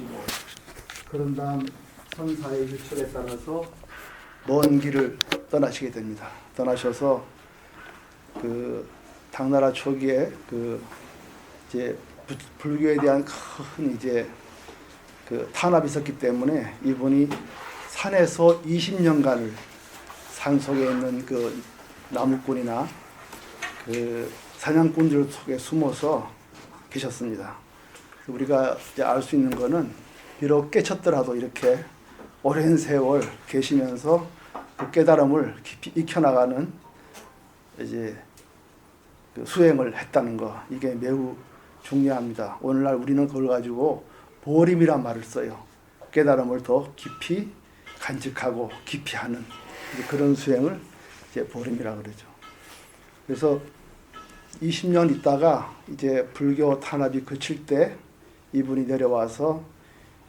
보시고 그런 다음 선사의 유철에 따라서 먼 길을 떠나시게 됩니다. 떠나셔서 그 당나라 초기에 그 이제 불교에 대한 큰 이제 그 탄압이 있었기 때문에 이분이 산에서 20년간을 산 속에 있는 그 나무꾼이나 그 사냥꾼들 속에 숨어서 계셨습니다. 우리가 이제 알 수 있는 거는 비록 깨쳤더라도 이렇게 오랜 세월 계시면서 그 깨달음을 깊이 익혀나가는 이제 그 수행을 했다는 거, 이게 매우 중요합니다. 오늘날 우리는 그걸 가지고 보림이란 말을 써요. 깨달음을 더 깊이 간직하고 깊이 하는 그런 수행을 이제 보림이라 그러죠. 그래서 20년 있다가 이제 불교 탄압이 그칠 때 이분이 내려와서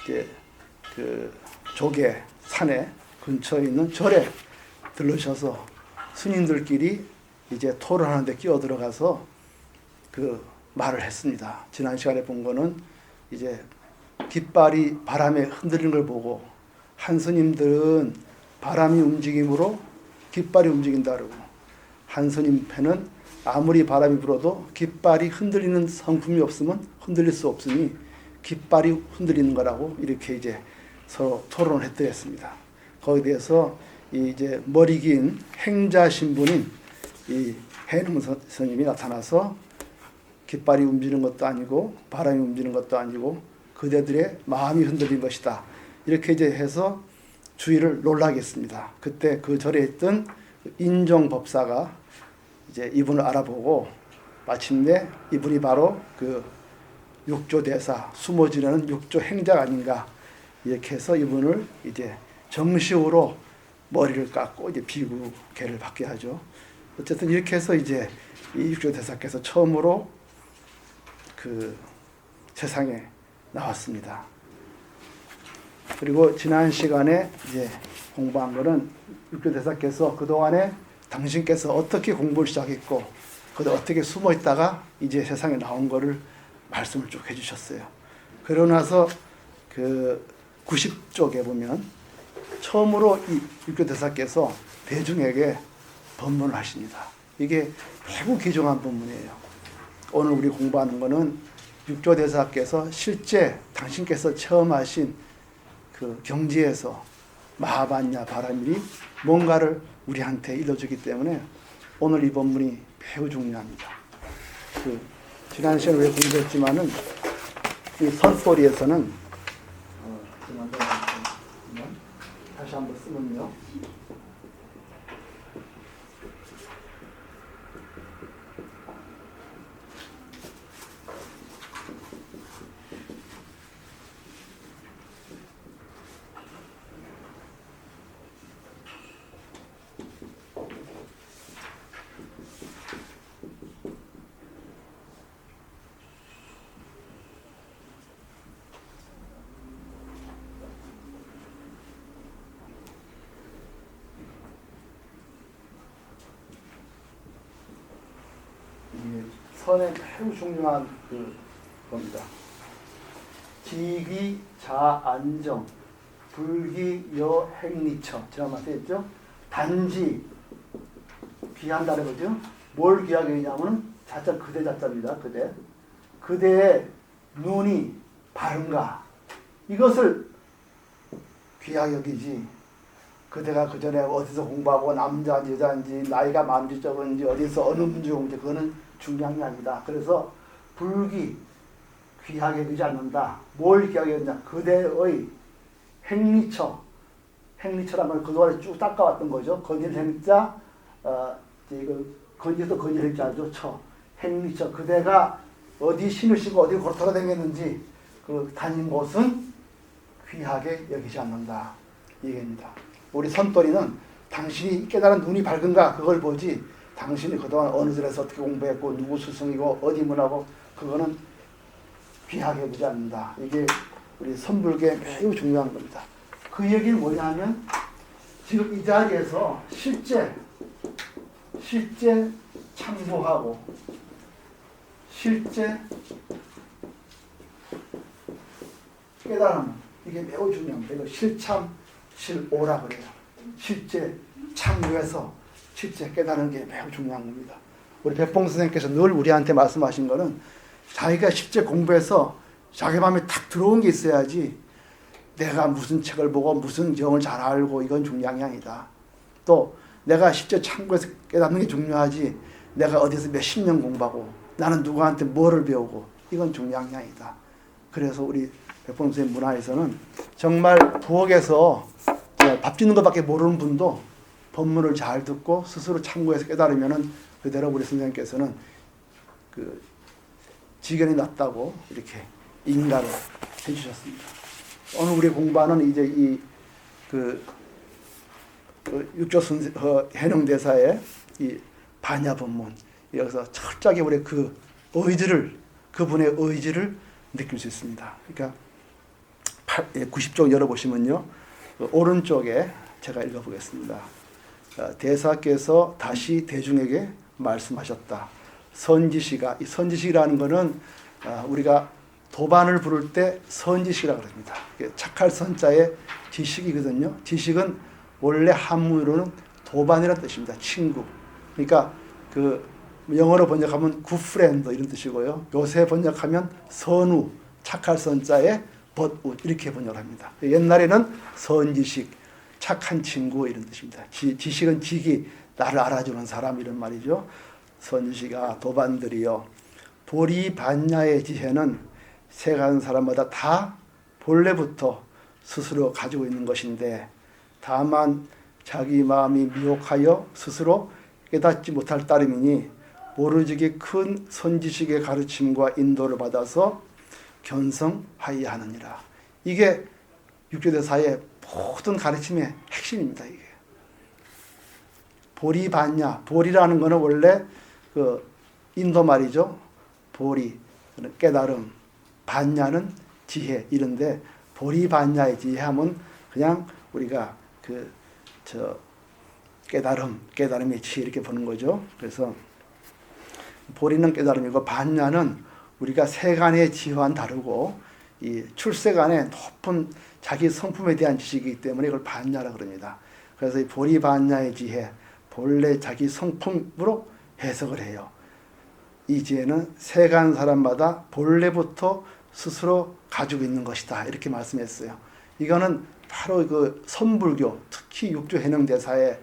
이제 그 조계 산에 근처에 있는 절에 들르셔서 스님들끼리 이제 토론하는데 끼어 들어가서 그 말을 했습니다. 지난 시간에 본 거는 이제 깃발이 바람에 흔들리는 걸 보고 한 스님들은 바람이 움직임으로 깃발이 움직인다 그러고 한 스님 패는 아무리 바람이 불어도 깃발이 흔들리는 성품이 없으면 흔들릴 수 없으니 깃발이 흔들리는 거라고 이렇게 이제 서로 토론을 했더랬습니다. 거기에 대해서 이제 머리 긴 행자 신분인 이 해능 스님이 나타나서 깃발이 움직이는 것도 아니고 바람이 움직이는 것도 아니고 그대들의 마음이 흔들린 것이다. 이렇게 이제 해서 주의를 놀라게 했습니다. 그때 그 절에 있던 인종법사가 이제 이분을 알아보고 마침내 이분이 바로 그 육조대사, 숨어 지내는 육조 행자가 아닌가 이렇게 해서 이분을 이제 정식으로 머리를 깎고 이제 비구계를 받게 하죠. 어쨌든 이렇게 해서 이제 이 육조대사께서 처음으로 그 세상에 나왔습니다. 그리고 지난 시간에 이제 공부한 거는 육조대사께서 그동안에 당신께서 어떻게 공부를 시작했고 그때 어떻게 숨어 있다가 이제 세상에 나온 거를 말씀을 쭉 해주셨어요. 그러고 나서 그 90쪽에 보면 처음으로 이 육조대사께서 대중에게 법문을 하십니다. 이게 매우 귀중한 법문이에요. 오늘 우리 공부하는 거는 육조대사께서 실제 당신께서 처음 하신 그 경지에서 마하반야 바라밀이 뭔가를 우리한테 일러주기 때문에 오늘 이 법문이 매우 중요합니다. 그 지난 시간에 왜 공부했지만은 이 선소리에서는 다시 한번 쓰면요. 선의 매우 중요한 그 겁니다. 기기자안정, 불기여행리처. 제가 말씀했죠. 단지 귀한다는 거죠. 뭘 귀하게 했냐면 자자 그대 자자입니다. 그대. 그대의 눈이 바른가 이것을 귀하게 여기지. 그대가 그 전에 어디서 공부하고 남자인지 여자인지 나이가 많은지 적은지 어디서 어느 문제 공부인지 그거는 중요한 게 아니다. 그래서 불기 귀하게 여기지 않는다. 뭘 귀하게 여기냐. 그대의 행리처라면 그동안에 쭉 닦아왔던 거죠. 건질 행자, 이거 건질도 건질 행자죠. 행리처. 그대가 어디 신을 신고 어디 걸어 다녔는지 그 다닌 곳은 귀하게 여기지 않는다. 이게입니다. 우리 선돌이는 당신이 깨달은 눈이 밝은가 그걸 보지 당신이 그동안 어느 절에서 어떻게 공부했고 누구 스승이고 어디 문하고 그거는 귀하게 여기지 않는다. 이게 우리 선불교에 매우 중요한 겁니다. 그 얘기는 뭐냐면 지금 이 자리에서 실제 참고하고 실제 깨달음, 이게 매우 중요합니다. 이거 실참, 실오라 그래요. 실제 참여해서 실제 깨달은 게 매우 중요한 겁니다. 우리 백봉 선생님께서 늘 우리한테 말씀하신 거는 자기가 실제 공부해서 자기 마음에 탁 들어온 게 있어야지 내가 무슨 책을 보고 무슨 경을 잘 알고 이건 중요한 게 아니다. 또 내가 실제 참고해서 깨닫는 게 중요하지 내가 어디서 몇십 년 공부하고 나는 누구한테 뭐를 배우고 이건 중요한 게 아니다. 그래서 우리 백봉 선생님 문화에서는 정말 부엌에서 밥 짓는 것밖에 모르는 분도 법문을 잘 듣고 스스로 참고해서 깨달으면은 그대로 우리 선생님께서는 그 지견이 낮다고 이렇게 인가를 해주셨습니다. 오늘 우리 공부하는 이제 이 육조 해능대사의 이 반야법문 여기서 철저하게 우리 그 의지를 그분의 의지를 느낄 수 있습니다. 그러니까 90쪽 열어보시면요. 오른쪽에 제가 읽어보겠습니다. 대사께서 다시 대중에게 말씀하셨다. 선지시가, 이 선지시라는 것은 우리가 도반을 부를 때 선지시라고 합니다. 착할 선자의 지식이거든요. 지식은 원래 한문으로는 도반이라는 뜻입니다. 친구. 그러니까 그 영어로 번역하면 good friend 이런 뜻이고요. 요새 번역하면 선우, 착할 선자의 벗우 이렇게 번역을 합니다. 옛날에는 선지식, 착한 친구 이런 뜻입니다. 지식은 지기, 나를 알아주는 사람 이런 말이죠. 선지시가 도반들이여 보리반야의 지혜는 세간 사람마다 다 본래부터 스스로 가지고 있는 것인데 다만 자기 마음이 미혹하여 스스로 깨닫지 못할 따름이니 모르지기 큰 선지식의 가르침과 인도를 받아서 견성하여야 하느니라. 이게 육조대사의 모든 가르침의 핵심입니다. 이게 보리반야, 보리라는 것은 원래 그 인도 말이죠. 보리, 깨달음, 반야는 지혜 이런데 보리반야의 지혜하면 그냥 우리가 깨달음의 지혜 이렇게 보는 거죠. 그래서 보리는 깨달음이고 반야는 우리가 세간의 지혜와는 다르고 이 출세간의 높은 자기 성품에 대한 지식이기 때문에 이걸 반야라 그럽니다. 그래서 이 보리반야의 지혜, 본래 자기 성품으로 해석을 해요. 이 지혜는 세간 사람마다 본래부터 스스로 가지고 있는 것이다. 이렇게 말씀했어요. 이거는 바로 그 선불교, 특히 육조 해능대사의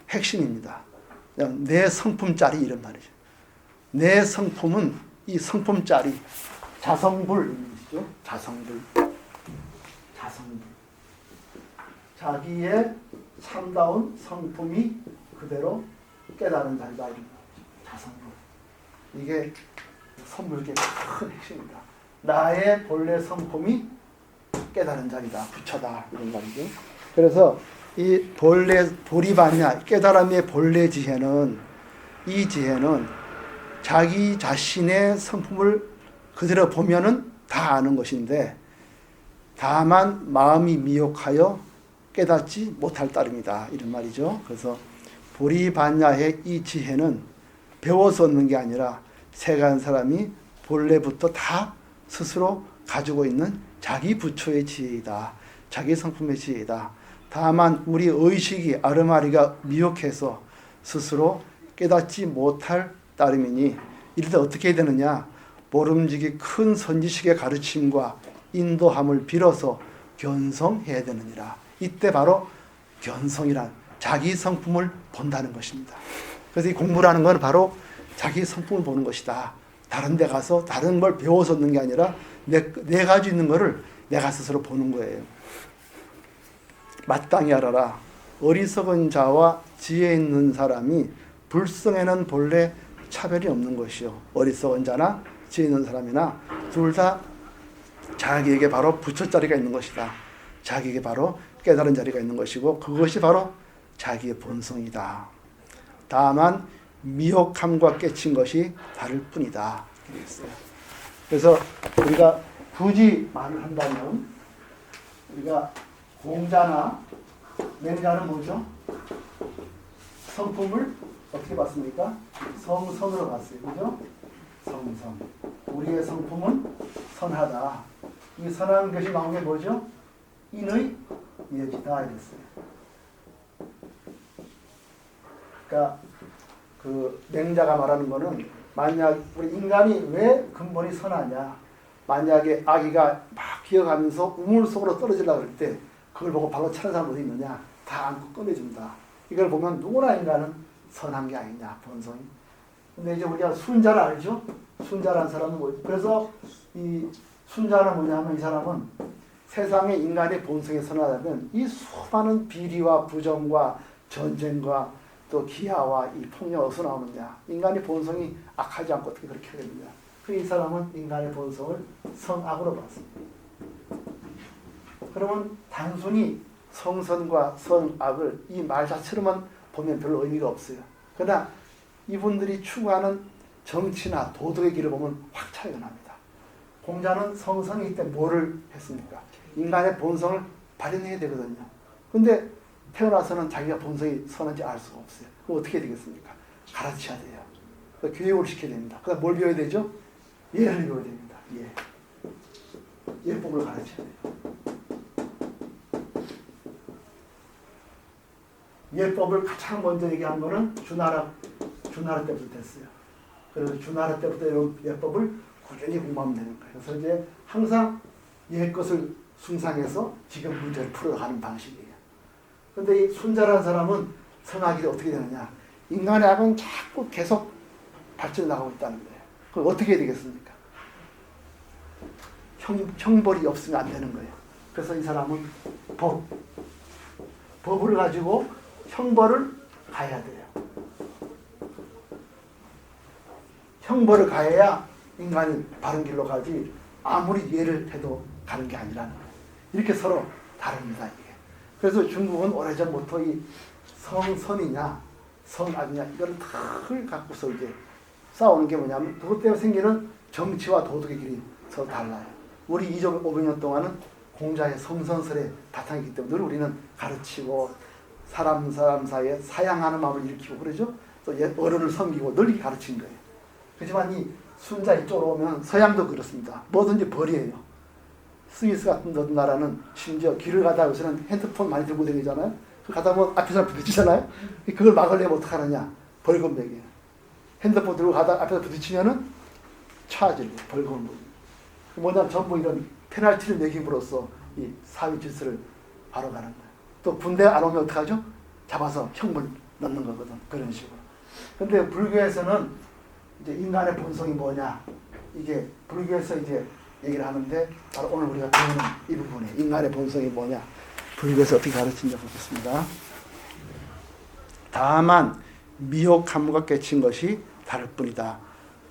핵심입니다. 내 성품짜리 이런 말이죠. 내 성품은 이 성품짜리 자성불이죠. 자성불. 자기의 참다운 성품이 그대로 깨달은 자리다. 자성불. 이게 선불교의 큰 핵심입니다. 나의 본래 성품이 깨달은 자리다. 부처다. 이런 말이죠. 그래서 이 본래 보리반야 깨달음의 본래 지혜는 이 지혜는 자기 자신의 성품을 그대로 보면은 다 아는 것인데 다만 마음이 미혹하여 깨닫지 못할 따름이다. 이런 말이죠. 그래서 보리반야의 이 지혜는 배워서 얻는 게 아니라 세간 사람이 본래부터 다 스스로 가지고 있는 자기 부처의 지혜이다. 자기 성품의 지혜이다. 다만 우리 의식이 아르마리가 미혹해서 스스로 깨닫지 못할 따름이니 이럴 때 어떻게 해야 되느냐. 모름지기 큰 선지식의 가르침과 인도함을 빌어서 견성해야 되느니라. 이때 바로 견성이란 자기 성품을 본다는 것입니다. 그래서 이 공부라는 건 바로 자기 성품을 보는 것이다. 다른 데 가서 다른 걸 배워서 얻는 게 아니라 내 가지고 있는 거를 내가 스스로 보는 거예요. 마땅히 알아라. 어리석은 자와 지혜 있는 사람이 불성에는 본래 차별이 없는 것이요. 어리석은 자나 지혜 있는 사람이나 둘 다 자기에게 바로 부처 자리가 있는 것이다. 자기에게 바로 깨달은 자리가 있는 것이고 그것이 바로 자기의 본성이다. 다만 미혹함과 깨친 것이 다를 뿐이다. 이렇게 있어요. 그래서 우리가 굳이 말을 한다면 우리가 공자나 맹자는 뭐죠? 성품을 어떻게 봤습니까? 성선으로 봤어요. 그죠? 성선. 우리의 성품은 선하다. 이 선한 것이 나온 게 뭐죠? 인의 예지다 이랬어요. 그러니까 그 맹자가 말하는 거는 만약 우리 인간이 왜 근본이 선하냐? 만약에 아기가 막 기어가면서 우물 속으로 떨어지려고 할 때 그걸 보고 발로 차는 사람 어디 있느냐? 다 안고 꺼내준다. 이걸 보면 누구나 인간은 선한 게 아니냐, 본성이. 근데 이제 우리가 순자를 알죠? 순자라는 사람은 뭐지? 그래서 이 순자는 뭐냐면 이 사람은 세상에 인간의 본성이 선하다면 이 수많은 비리와 부정과 전쟁과 또 기아와 이 폭력 어디서 나오느냐? 인간의 본성이 악하지 않고 어떻게 그렇게 하겠느냐? 그 이 사람은 인간의 본성을 선악으로 봤습니다. 그러면 단순히 성선과 선악을 이 말 자체로만 보면 별로 의미가 없어요. 그러나 이분들이 추구하는 정치나 도덕의 길을 보면 확 차이가 납니다. 공자는 성선이기 때문에 뭐를 했습니까? 인간의 본성을 발현해야 되거든요. 근데 태어나서는 자기가 본성이 선한지 알 수가 없어요. 그럼 어떻게 해야 되겠습니까? 가르쳐야 돼요. 교육을 시켜야 됩니다. 그다음 뭘 배워야 되죠? 예를 배워야 됩니다. 예법을 가르쳐야 돼요. 예법을 가장 먼저 얘기한 거는 주나라 때부터 됐어요. 그래서 주나라 때부터 이런 예법을 꾸준히 공부하면 되는 거예요. 그래서 이제 항상 옛것을 숭상해서 지금 문제를 풀어가는 방식이에요. 그런데 이 순자라는 사람은 선악이 어떻게 되느냐? 인간의 악은 자꾸 계속 발전해 나가고 있다는 거예요. 그럼 어떻게 해야 되겠습니까? 형벌이 없으면 안 되는 거예요. 그래서 이 사람은 법을 가지고 형벌을 가해야 돼요. 형벌을 가해야 인간이 바른 길로 가지 아무리 예를 해도 가는 게 아니라는 거예요. 이렇게 서로 다릅니다. 이게. 그래서 중국은 오래전부터 이 성선이냐 성악이냐 이걸 늘 갖고서 이제 싸우는 게 뭐냐면 그것 때문에 생기는 정치와 도덕의 길이 서로 달라요. 우리 2500년 동안은 공자의 성선설의 바탕이기 때문에 늘 우리는 가르치고 사람 사이에 사양하는 마음을 일으키고 그러죠. 또 어른을 섬기고 늘 이렇게 가르친 거예요. 그렇지만 이 순자 이쪽으로 오면 서양도 그렇습니다. 뭐든지 벌이에요. 스위스 같은 나라는 심지어 길을 가다가 요새는 핸드폰 많이 들고 다니잖아요. 그 가다 보면 앞에 사람 부딪히잖아요. 그걸 막으려면 어떡하느냐? 벌금 매겨요. 핸드폰 들고 가다 앞에서 부딪히면은 차질고 벌금을 매겨요. 뭐냐면 전부 이런 페널티를 매김으로써 이 사회 질서를 바로 가는 거예요. 또 군대 안 오면 어떡하죠? 잡아서 형벌 넣는 거거든. 그런 식으로. 근데 불교에서는 이제 인간의 본성이 뭐냐? 이게 불교에서 이제 얘기를 하는데 바로 오늘 우리가 배우는 이 부분에 인간의 본성이 뭐냐? 불교에서 어떻게 가르치는지 보겠습니다. 다만 미혹함과 깨친 것이 다를 뿐이다.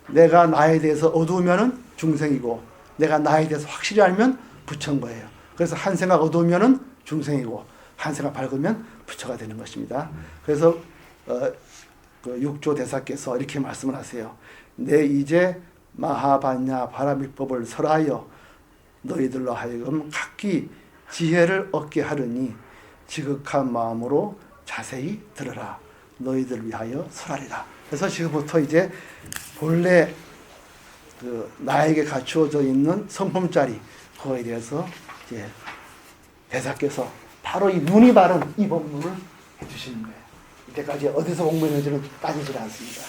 내가 나에 대해서 어두우면은 중생이고 내가 나에 대해서 확실히 알면 부처인 거예요. 그래서 한 생각 어두우면은 중생이고 한 생각 밝으면 부처가 되는 것입니다. 그래서 그 육조 대사께서 이렇게 말씀을 하세요. 내 이제 마하반야 바라밀법을 설하여 너희들로 하여금 각기 지혜를 얻게 하려니 지극한 마음으로 자세히 들으라. 너희들을 위하여 설하리라. 그래서 지금부터 이제 본래 그 나에게 갖추어져 있는 성품짜리 그거에 대해서 이제 대사께서 바로 이 눈이 바른 이 법문을 해주시는 거예요. 이때까지 어디서 공부했는지는 따지지 않습니다.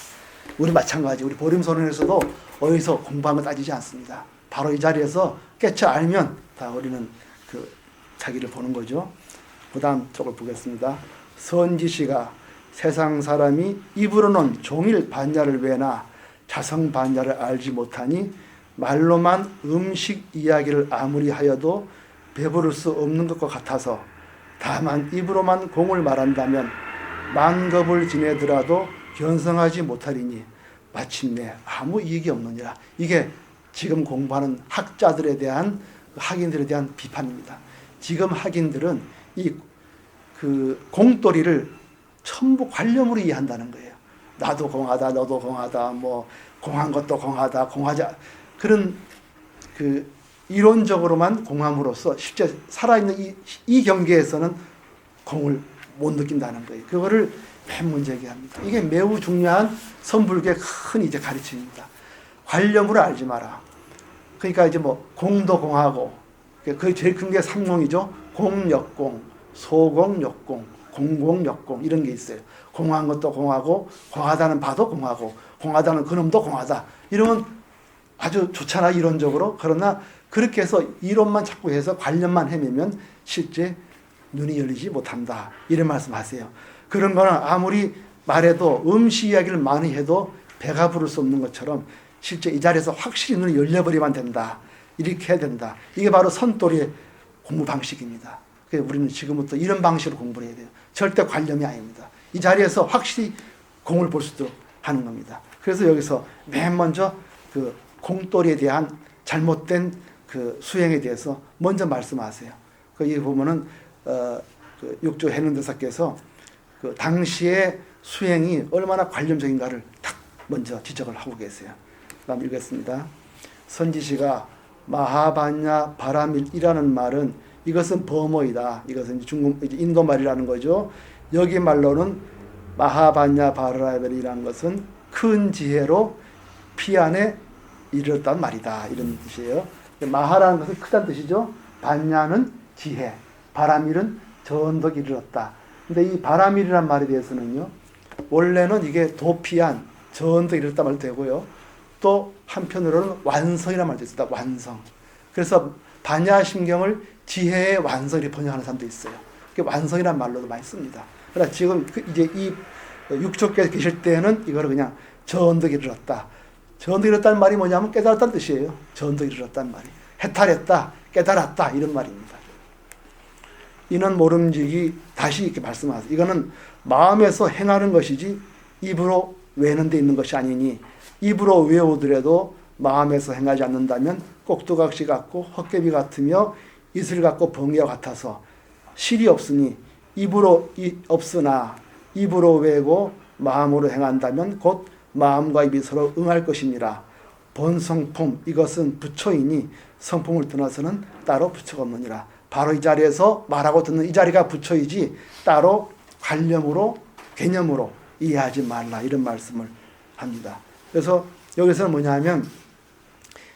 우리 마찬가지 우리 보림소론에서도 어디서 공부한 거 따지지 않습니다. 바로 이 자리에서 깨쳐 알면 다 우리는 그 자기를 보는 거죠. 그 다음 쪽을 보겠습니다. 선지시가 세상 사람이 입으로는 종일 반야를 외나 자성 반야를 알지 못하니 말로만 음식 이야기를 아무리 하여도 배부를 수 없는 것과 같아서 다만 입으로만 공을 말한다면 만겁을 지내더라도 견성하지 못하리니 마침내 아무 이익이 없느니라. 이게 지금 공부하는 학자들에 대한 학인들에 대한 비판입니다. 지금 학인들은 이 그 공돌이를 전부 관념으로 이해한다는 거예요. 나도 공하다, 너도 공하다, 뭐 공한 것도 공하다, 공하지 그런 그 이론적으로만 공함으로써 실제 살아있는 이 경계에서는 공을 못 느낀다는 거예요. 그거를 맨 먼저 얘기합니다. 이게 매우 중요한 선불교의 큰 이제 가르침입니다. 관념으로 알지 마라. 그러니까 이제 뭐 공도 공하고 그 제일 큰 게 삼공이죠. 공역공, 소공역공, 공공역공 이런 게 있어요. 공한 것도 공하고, 공하다는 바도 공하고, 공하다는 그놈도 공하다. 이러면 아주 좋잖아, 이론적으로. 그러나 그렇게 해서 이론만 자꾸 해서 관념만 헤매면 실제 눈이 열리지 못한다. 이런 말씀하세요. 그런 거는 아무리 말해도 음식 이야기를 많이 해도 배가 부를 수 없는 것처럼 실제 이 자리에서 확실히 눈이 열려버리면 된다. 이렇게 해야 된다. 이게 바로 선돌이의 공부 방식입니다. 그래서 우리는 지금부터 이런 방식으로 공부를 해야 돼요. 절대 관념이 아닙니다. 이 자리에서 확실히 공을 볼 수 있도록 하는 겁니다. 그래서 여기서 맨 먼저 그 공돌이에 대한 잘못된 그 수행에 대해서 먼저 말씀하세요. 거기 보면은 그 육조 해능대사께서 그 당시의 수행이 얼마나 관념적인가를 딱 먼저 지적을 하고 계세요. 다음 읽겠습니다. 선지시가 마하반야 바라밀이라는 말은 이것은 범어이다. 이것은 중국 인도 말이라는 거죠. 여기 말로는 마하반야 바라밀이라는 것은 큰 지혜로 피안에 이르렀단 말이다. 이런 뜻이에요. 마하라는 것은 크다는 뜻이죠. 반야는 지혜, 바라밀은 전덕이 이르렀다. 근데 이 바라밀이란 말에 대해서는요, 원래는 이게 도피안, 전덕이 이르렀다 말도 되고요. 또 한편으로는 완성이라는 말도 있습니다. 완성. 그래서 반야심경을 지혜의 완성이 번역하는 사람도 있어요. 완성이라는 말로도 많이 씁니다. 그러나 지금 이제 이 육조께서 계실 때는 이거를 그냥 전덕이 이르렀다. 전덕이 이르렀다는 말이 뭐냐면 깨달았다는 뜻이에요. 전덕이 이르렀다는 말이. 해탈했다, 깨달았다 이런 말입니다. 이는 모름지기 다시 이렇게 말씀하세요. 이거는 마음에서 행하는 것이지 입으로 외는 데 있는 것이 아니니 입으로 외우더라도 마음에서 행하지 않는다면 꼭두각시 같고 헛개비 같으며 이슬 같고 번개와 같아서 실이 없으니 없으나 입으로 외고 마음으로 행한다면 곧 마음과 입이 서로 응할 것이니라. 본성품 이것은 부처이니 성품을 떠나서는 따로 부처가 없느니라. 바로 이 자리에서 말하고 듣는 이 자리가 부처이지 따로 관념으로 개념으로 이해하지 말라 이런 말씀을 합니다. 그래서 여기서는 뭐냐면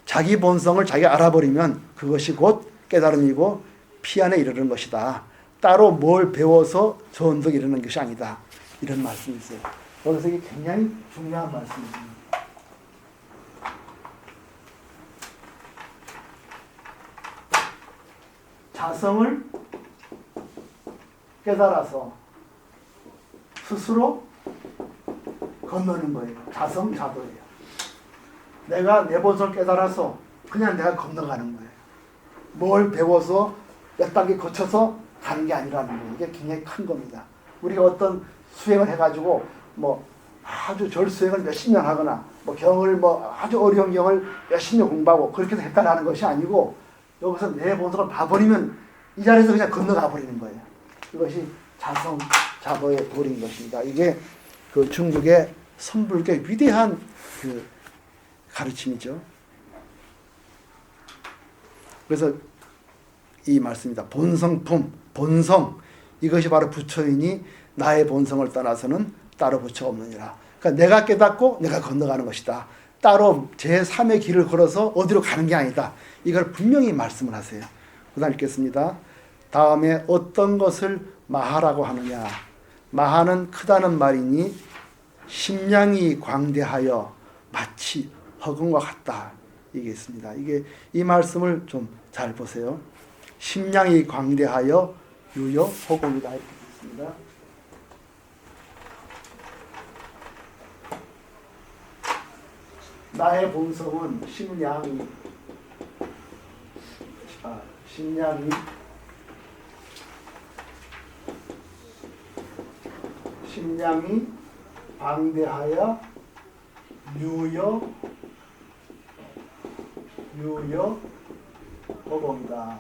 자기 본성을 자기가 알아버리면 그것이 곧 깨달음이고 피안에 이르는 것이다. 따로 뭘 배워서 전덕에 이르는 것이 아니다. 이런 말씀이 있어요. 여기서 이게 굉장히 중요한 말씀입니다. 자성을 깨달아서 스스로 건너는 거예요. 자성자도예요. 내가 내 본성을 깨달아서 그냥 내가 건너가는 거예요. 뭘 배워서 몇 단계 거쳐서 가는 게 아니라는 거예요. 이게 굉장히 큰 겁니다. 우리가 어떤 수행을 해가지고 뭐 아주 절수행을 몇십 년 하거나 뭐 경을 뭐 아주 어려운 경을 몇십 년 공부하고 그렇게 해서 했다라는 것이 아니고 여기서 내 본성을 봐버리면 이 자리에서 그냥 건너가 버리는 거예요. 이것이 자성자도의 도리인 것입니다. 이게 그 중국의 선불교의 위대한 그 가르침이죠. 그래서 이 말씀입니다. 본성품, 본성 이것이 바로 부처이니 나의 본성을 떠나서는 따로 부처가 없느니라. 그러니까 내가 깨닫고 내가 건너가는 것이다. 따로 제3의 길을 걸어서 어디로 가는 게 아니다. 이걸 분명히 말씀을 하세요. 그다음 읽겠습니다. 다음에 어떤 것을 마하라고 하느냐. 마하는 크다는 말이니 심량이 광대하여 마치 허공과 같다. 이게 있습니다. 이게 이 말씀을 좀 잘 보세요. 심량이 광대하여 유여 허공이다. 이렇게 있습니다. 나의 본성은 심량이 방대하여 유여 허공이다.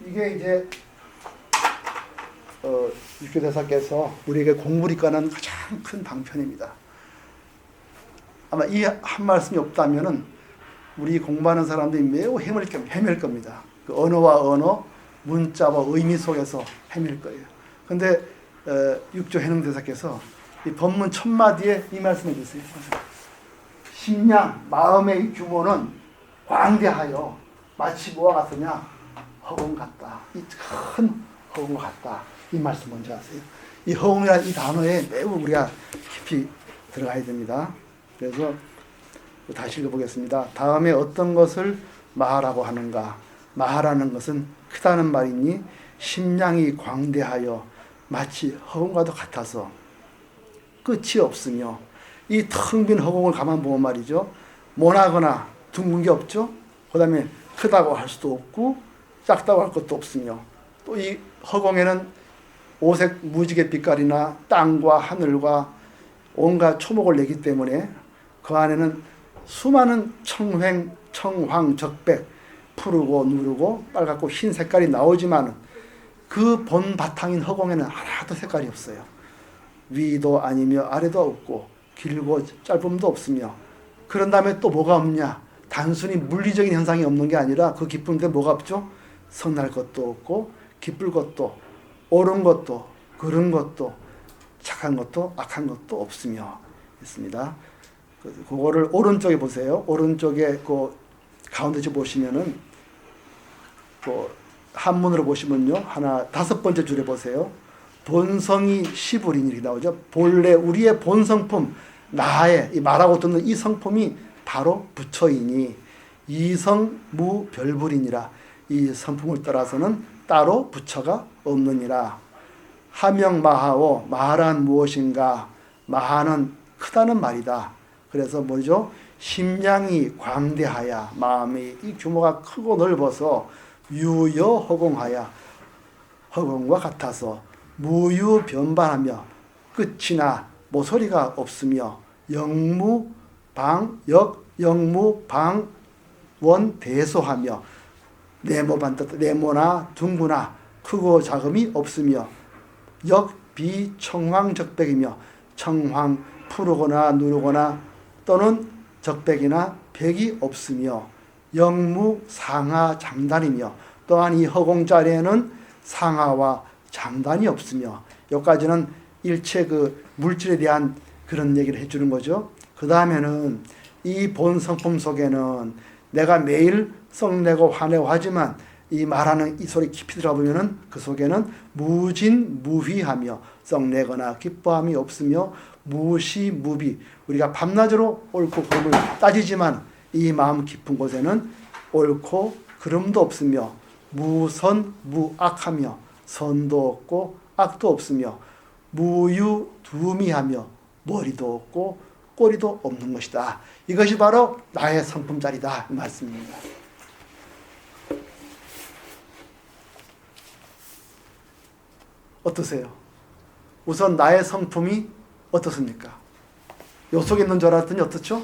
이게 이제 육교대사께서 우리에게 공부를 이끄는 가장 큰 방편입니다. 아마 이 한 말씀이 없다면은 우리 공부하는 사람들이 매우 헤맬 겁니다. 그 언어와 언어, 문자와 의미 속에서 헤맬 거예요. 그런데 육조 해능대사께서 이 법문 첫 마디에 이 말씀해 주세요. 심량, 마음의 규모는 광대하여 마치 뭐와 같으냐? 허공 같다. 이 큰 허공과 같다. 이 말씀 뭔지 아세요? 이 허공이라는 이 단어에 매우 우리가 깊이 들어가야 됩니다. 그래서 다시 읽어보겠습니다. 다음에 어떤 것을 마하라고 하는가? 마하라는 것은 크다는 말이니 심량이 광대하여 마치 허공과도 같아서 끝이 없으며, 이 텅 빈 허공을 가만 보면 말이죠, 모나거나 둥근 게 없죠. 그 다음에 크다고 할 수도 없고 작다고 할 것도 없으며, 또 이 허공에는 오색 무지개 빛깔이나 땅과 하늘과 온갖 초목을 내기 때문에 그 안에는 수많은 청횡, 청황, 적백, 푸르고 누르고 빨갛고 흰 색깔이 나오지만 그 본 바탕인 허공에는 하나도 색깔이 없어요. 위도 아니며 아래도 없고 길고 짧음도 없으며, 그런 다음에 또 뭐가 없냐? 단순히 물리적인 현상이 없는 게 아니라 그 기쁜데 뭐가 없죠? 성날 것도 없고 기쁠 것도, 옳은 것도, 그른 것도, 착한 것도, 악한 것도 없으며 있습니다. 그거를 오른쪽에 보세요. 오른쪽에 그 가운데 보시면은 그 한문으로 보시면요, 하나 5번째 줄에 보세요. 본성이 시불이니 이렇게 나오죠. 본래 우리의 본성품, 나의 이 말하고 듣는 이 성품이 바로 부처이니 이성무별불이니라. 이 성품을 따라서는 따로 부처가 없느니라. 하명마하오, 마하란 무엇인가? 마하는 크다는 말이다. 그래서 뭐죠? 심량이 광대하여, 마음이 이 규모가 크고 넓어서 유여허공하여, 허공과 같아서 무유변반하며 끝이나 모서리가 없으며 영무방원대소하며 네모나 둥구나 크고 작음이 없으며 역비청황적백이며 청황 푸르거나 누르거나 또는 적백이나 백이 없으며 영무상하 장단이며, 또한 이 허공자리에는 상하와 장단이 없으며, 여기까지는 일체 그 물질에 대한 그런 얘기를 해주는 거죠. 그 다음에는 이 본성품 속에는 내가 매일 썩내고 화내고 하지만 이 말하는 이 소리 깊이 들어보면은 그 속에는 무진무휘하며 썩내거나 기뻐함이 없으며 무시무비, 우리가 밤낮으로 옳고 그름을 따지지만 이 마음 깊은 곳에는 옳고 그름도 없으며 무선무악하며 선도 없고 악도 없으며 무유두미하며 머리도 없고 꼬리도 없는 것이다. 이것이 바로 나의 성품자리다, 이 말씀입니다. 어떠세요? 우선 나의 성품이 어떻습니까? 요 속에 있는 줄 알았더니 어떻죠?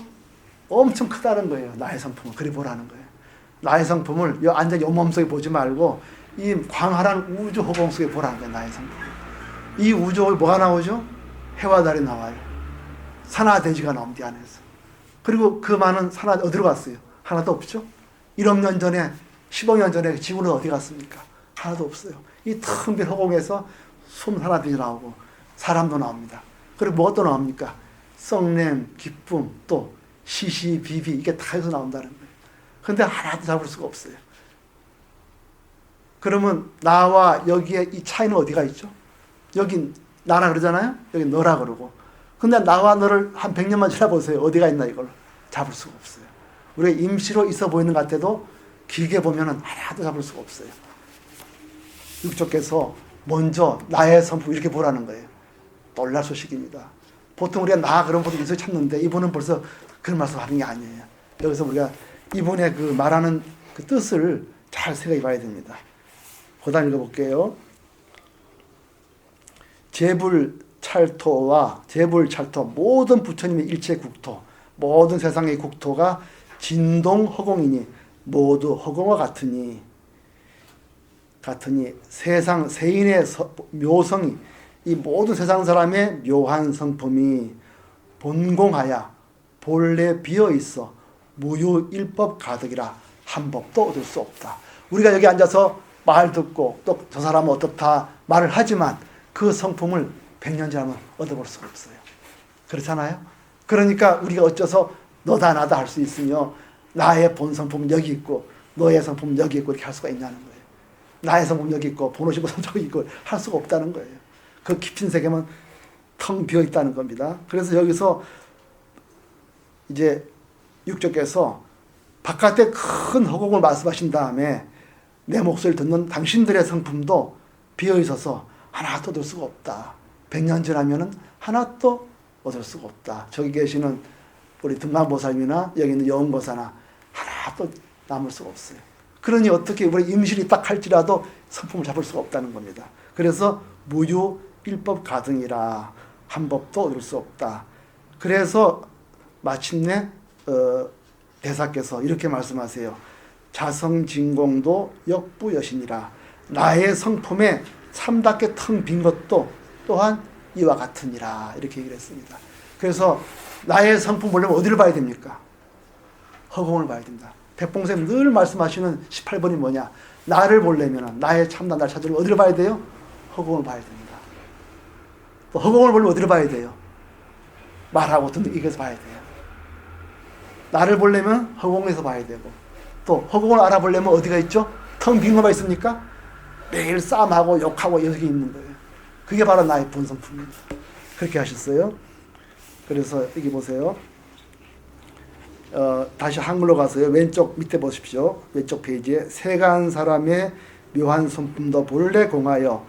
엄청 크다는 거예요. 나의 성품을 그리 보라는 거예요. 나의 성품을 요 앉아 요 몸속에 보지 말고 이 광활한 우주 허공 속에 보라는 거예요. 나의 성품. 이 우주에 뭐가 나오죠? 해와 달이 나와요. 산하대지가 나옵니다, 안에서. 그리고 그 많은 산하 어디로 갔어요? 하나도 없죠? 1억 년 전에, 10억 년 전에 지구는 어디 갔습니까? 하나도 없어요. 이 텅 빈 허공에서 하나들이 나오고 사람도 나옵니다. 그리고 뭐가 또 나옵니까? 썩냄, 기쁨, 또 시시비비, 이게 다 해서 나온다는 거예요. 근데 하나도 잡을 수가 없어요. 그러면 나와 여기에 이 차이는 어디가 있죠? 여긴 나라 그러잖아요? 여기 너라 그러고. 근데 나와 너를 한 100년만 지나보세요. 어디가 있나 이걸 잡을 수가 없어요. 우리가 임시로 있어 보이는 것 같아도 길게 보면은 하나도 잡을 수가 없어요. 육조께서 먼저 나의 성품 이렇게 보라는 거예요. 놀랄 소식입니다. 보통 우리가 나 그런 것도 있어 찾는데 이분은 벌써 그런 말씀 하는 게 아니에요. 여기서 우리가 이분의 그 말하는 그 뜻을 잘 생각해 봐야 됩니다. 고단 읽어볼게요. 재불찰토와 재불찰토, 모든 부처님의 일체 국토, 모든 세상의 국토가 진동허공이니 모두 허공과 같으니 세상 세인의 묘성이, 이 모든 세상 사람의 묘한 성품이 본공하여 본래 비어있어 무유일법 가득이라 한 법도 얻을 수 없다. 우리가 여기 앉아서 말 듣고 또 저 사람은 어떻다 말을 하지만 그 성품을 100년 지나면 얻어볼 수가 없어요. 그렇잖아요? 그러니까 우리가 어째서 너다 나다 할 수 있으며 나의 본 성품은 여기 있고 너의 성품은 여기 있고 이렇게 할 수가 있냐는 거예요. 나의 성품은 여기 있고 본호시고 저기 있고 할 수가 없다는 거예요. 그 깊은 세계만 텅 비어 있다는 겁니다. 그래서 여기서 이제 6쪽에서 바깥에 큰 허공을 말씀하신 다음에 내 목소리를 듣는 당신들의 성품도 비어 있어서 하나도 얻을 수가 없다. 100년 지나면은 하나도 얻을 수가 없다. 저기 계시는 우리 등강보살님이나 여기 있는 여원보사나 하나도 남을 수가 없어요. 그러니 어떻게 우리 임실이 딱 할지라도 성품을 잡을 수가 없다는 겁니다. 그래서 무유 일법 가등이라 한 법도 얻을 수 없다. 그래서 마침내 대사께서 이렇게 말씀하세요. 자성진공도 역부여신이라. 나의 성품에 참답게 텅 빈 것도 또한 이와 같으니라. 이렇게 얘기를 했습니다. 그래서 나의 성품 보려면 어디를 봐야 됩니까? 허공을 봐야 된다. 백봉쌤 늘 말씀하시는 18번이 뭐냐? 나를 보려면, 나의 참나 날 찾으려면 어디를 봐야 돼요? 허공을 봐야 됩니다. 또 허공을 보려면 어디를 봐야 돼요? 말하고 듣는 이것을 봐야 돼요. 나를 보려면 허공에서 봐야 되고, 또 허공을 알아보려면 어디가 있죠? 텅 빈 것만 있습니까? 매일 싸움하고 욕하고 여기 있는 거예요. 그게 바로 나의 본성품입니다. 그렇게 하셨어요. 그래서 여기 보세요. 다시 한글로 가서요. 왼쪽 밑에 보십시오. 왼쪽 페이지에 세간 사람의 묘한 성품도 본래 공하여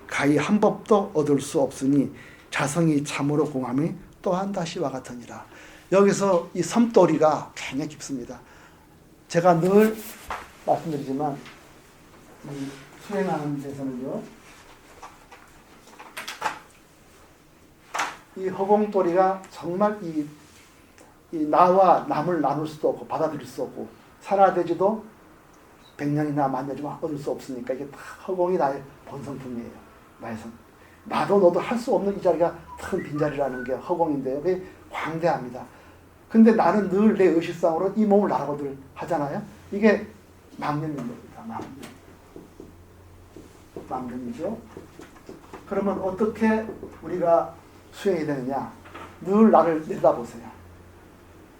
가히 한 법도 얻을 수 없으니 자성이 참으로 공함이 또한 다시와 같으니라. 여기서 이 섬도리가 굉장히 깊습니다. 제가 늘 말씀드리지만 수행하는 데서는요, 이 허공도리가 정말 이 나와 남을 나눌 수도 없고 받아들일 수 없고 산화되지도 100년이나 1000년이나 얻을 수 없으니까 이게 다 허공이 나의 본성품이에요. 나의 성. 나도 너도 할 수 없는 이 자리가 큰 빈자리라는 게 허공인데요. 그게 광대합니다. 근데 나는 늘 내 의식상으로 이 몸을 나라고들 하잖아요. 이게 망념인 겁니다. 망념이죠. 그러면 어떻게 우리가 수행이 되느냐? 늘 나를 내다보세요.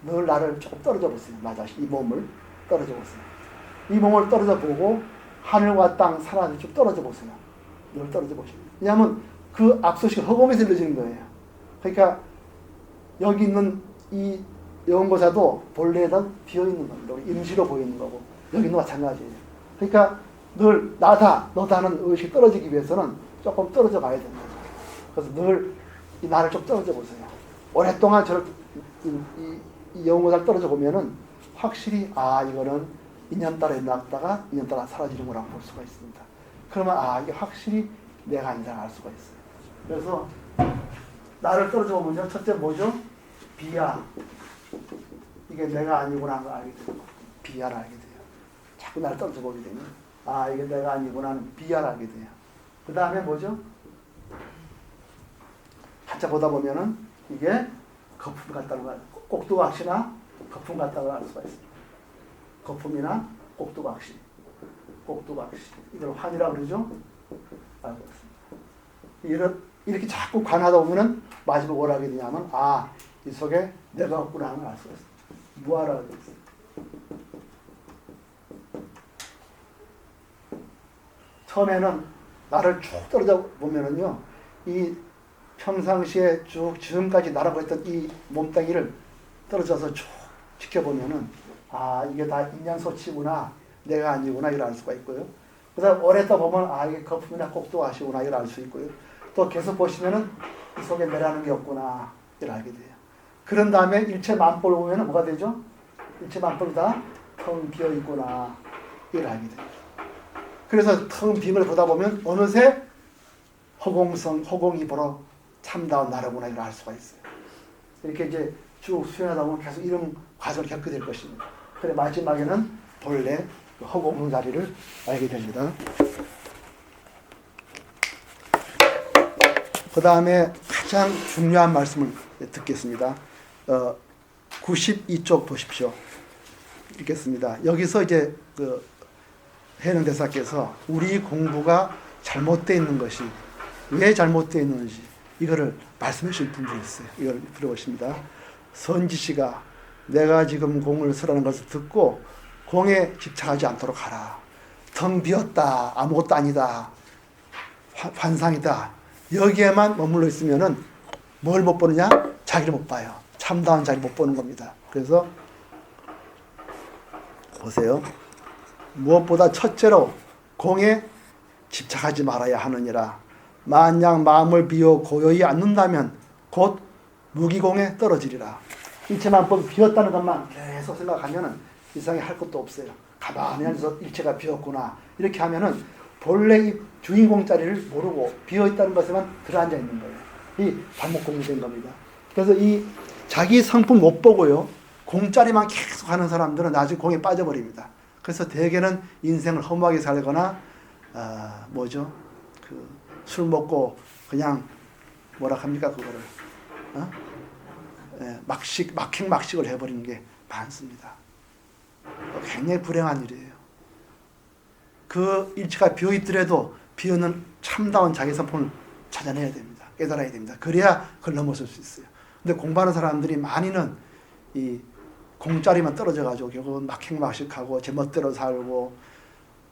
늘 나를 조금 떨어져 보세요. 나 자신, 이 몸을 떨어져 보세요. 이 몸을 떨어져 보고 하늘과 땅, 산하늘 좀 떨어져 보세요. 늘 떨어져 보시고. 왜냐하면 그 압소식 허공에서 일어지는 거예요. 그러니까 여기 있는 이 영원고사도 본래는 비어있는 겁니다. 임시로 보이는 거고 여기는 마찬가지예요. 그러니까 늘 나다, 너다는 의식이 떨어지기 위해서는 조금 떨어져 봐야 됩니다. 그래서 늘 이 나를 좀 떨어져 보세요. 오랫동안 저를 이 영원고사를 떨어져 보면은 확실히 이거는 인연 따라 일어났다가 인연 따라 사라지는 거라고 볼 수가 있습니다. 그러면 이게 확실히 내가 아니라 알 수가 있어요. 그래서 나를 떨어져 보면요, 첫째 뭐죠? 비야. 이게 내가 아니구나 하는 걸 알게 돼요. 비야를 알게 돼요. 자꾸 나를 떨어져 보게 되면 이게 내가 아니구나 하는 비야를 알게 돼요. 그 다음에 뭐죠? 한자 보다 보면은 이게 거품 같다는 걸, 꼭두각시나 거품 같다는 걸 알 수가 있습니다. 거품이나 꼭두각시. 이걸 환이라고 그러죠? 알고 있습니다. 이렇게 자꾸 관하다 보면은 마지막에 뭘 하게 되냐면 이 속에 내가 없구나 하는 걸 알 수가 있습니다. 무아라고 되어 있어요. 처음에는 나를 쭉 떨어져 보면은요, 이 평상시에 쭉 지금까지 날아고 있던 이 몸뚱이를 떨어져서 쭉 지켜보면은 이게 다 인양소치구나, 내가 아니구나 이걸 알 수가 있고요. 그 다음 오래 더 보면 이게 거품이나 꼭두각시구나 이걸 알 수 있고요. 또 계속 보시면은 이 속에 내라는 게 없구나 이걸 알게 돼요. 그런 다음에 일체 만법을 보면은 뭐가 되죠? 일체 만법이 다 텅 비어 있구나 이걸 알게 돼요. 그래서 텅 빈 걸 보다 보면 어느새 허공이 바로 참다운 나라구나 이걸 알 수가 있어요. 이렇게 이제 쭉 수행하다 보면 계속 이런 과정을 겪게 될 것입니다. 그래 마지막에는 본래 허공 자리를 알게 됩니다. 그 다음에 가장 중요한 말씀을 듣겠습니다. 92쪽 보십시오. 읽겠습니다. 여기서 이제 해능대사께서 우리 공부가 잘못되어 있는 것이 왜 잘못되어 있는지 이거를 말씀해 주실 분들이 있어요. 이걸 들어보십니다. 선지시가 내가 지금 공을 쓰라는 것을 듣고 공에 집착하지 않도록 하라. 텅 비었다, 아무것도 아니다, 환상이다, 여기에만 머물러 있으면은 뭘 못 보느냐? 자기를 못 봐요. 참다운 자리 못 보는 겁니다. 그래서 보세요. 무엇보다 첫째로 공에 집착하지 말아야 하느니라. 만약 마음을 비워 고요히 앉는다면 곧 무기공에 떨어지리라. 일체만 비었다는 것만 계속 생각하면은 이상에 할 것도 없어요. 가만히 앉아서 일체가 비었구나 이렇게 하면은 본래 이 주인공 자리를 모르고 비어있다는 것에만 들어앉아 있는 거예요. 이 발목공이 된 겁니다. 그래서 이 자기 성품 못 보고요, 공짜리만 계속 하는 사람들은 나중에 공에 빠져버립니다. 그래서 대개는 인생을 허무하게 살거나 술 먹고 그냥 뭐라 합니까 그거를 막행막식을 해버리는 게 많습니다. 굉장히 불행한 일이에요. 그 일체가 비어있더라도 비어있는 참다운 자기 성품을 찾아내야 됩니다. 깨달아야 됩니다. 그래야 그걸 넘어설 수 있어요. 근데 공부하는 사람들이 많이는 이 공짜리만 떨어져가지고 결국은 막행막식하고 제멋대로 살고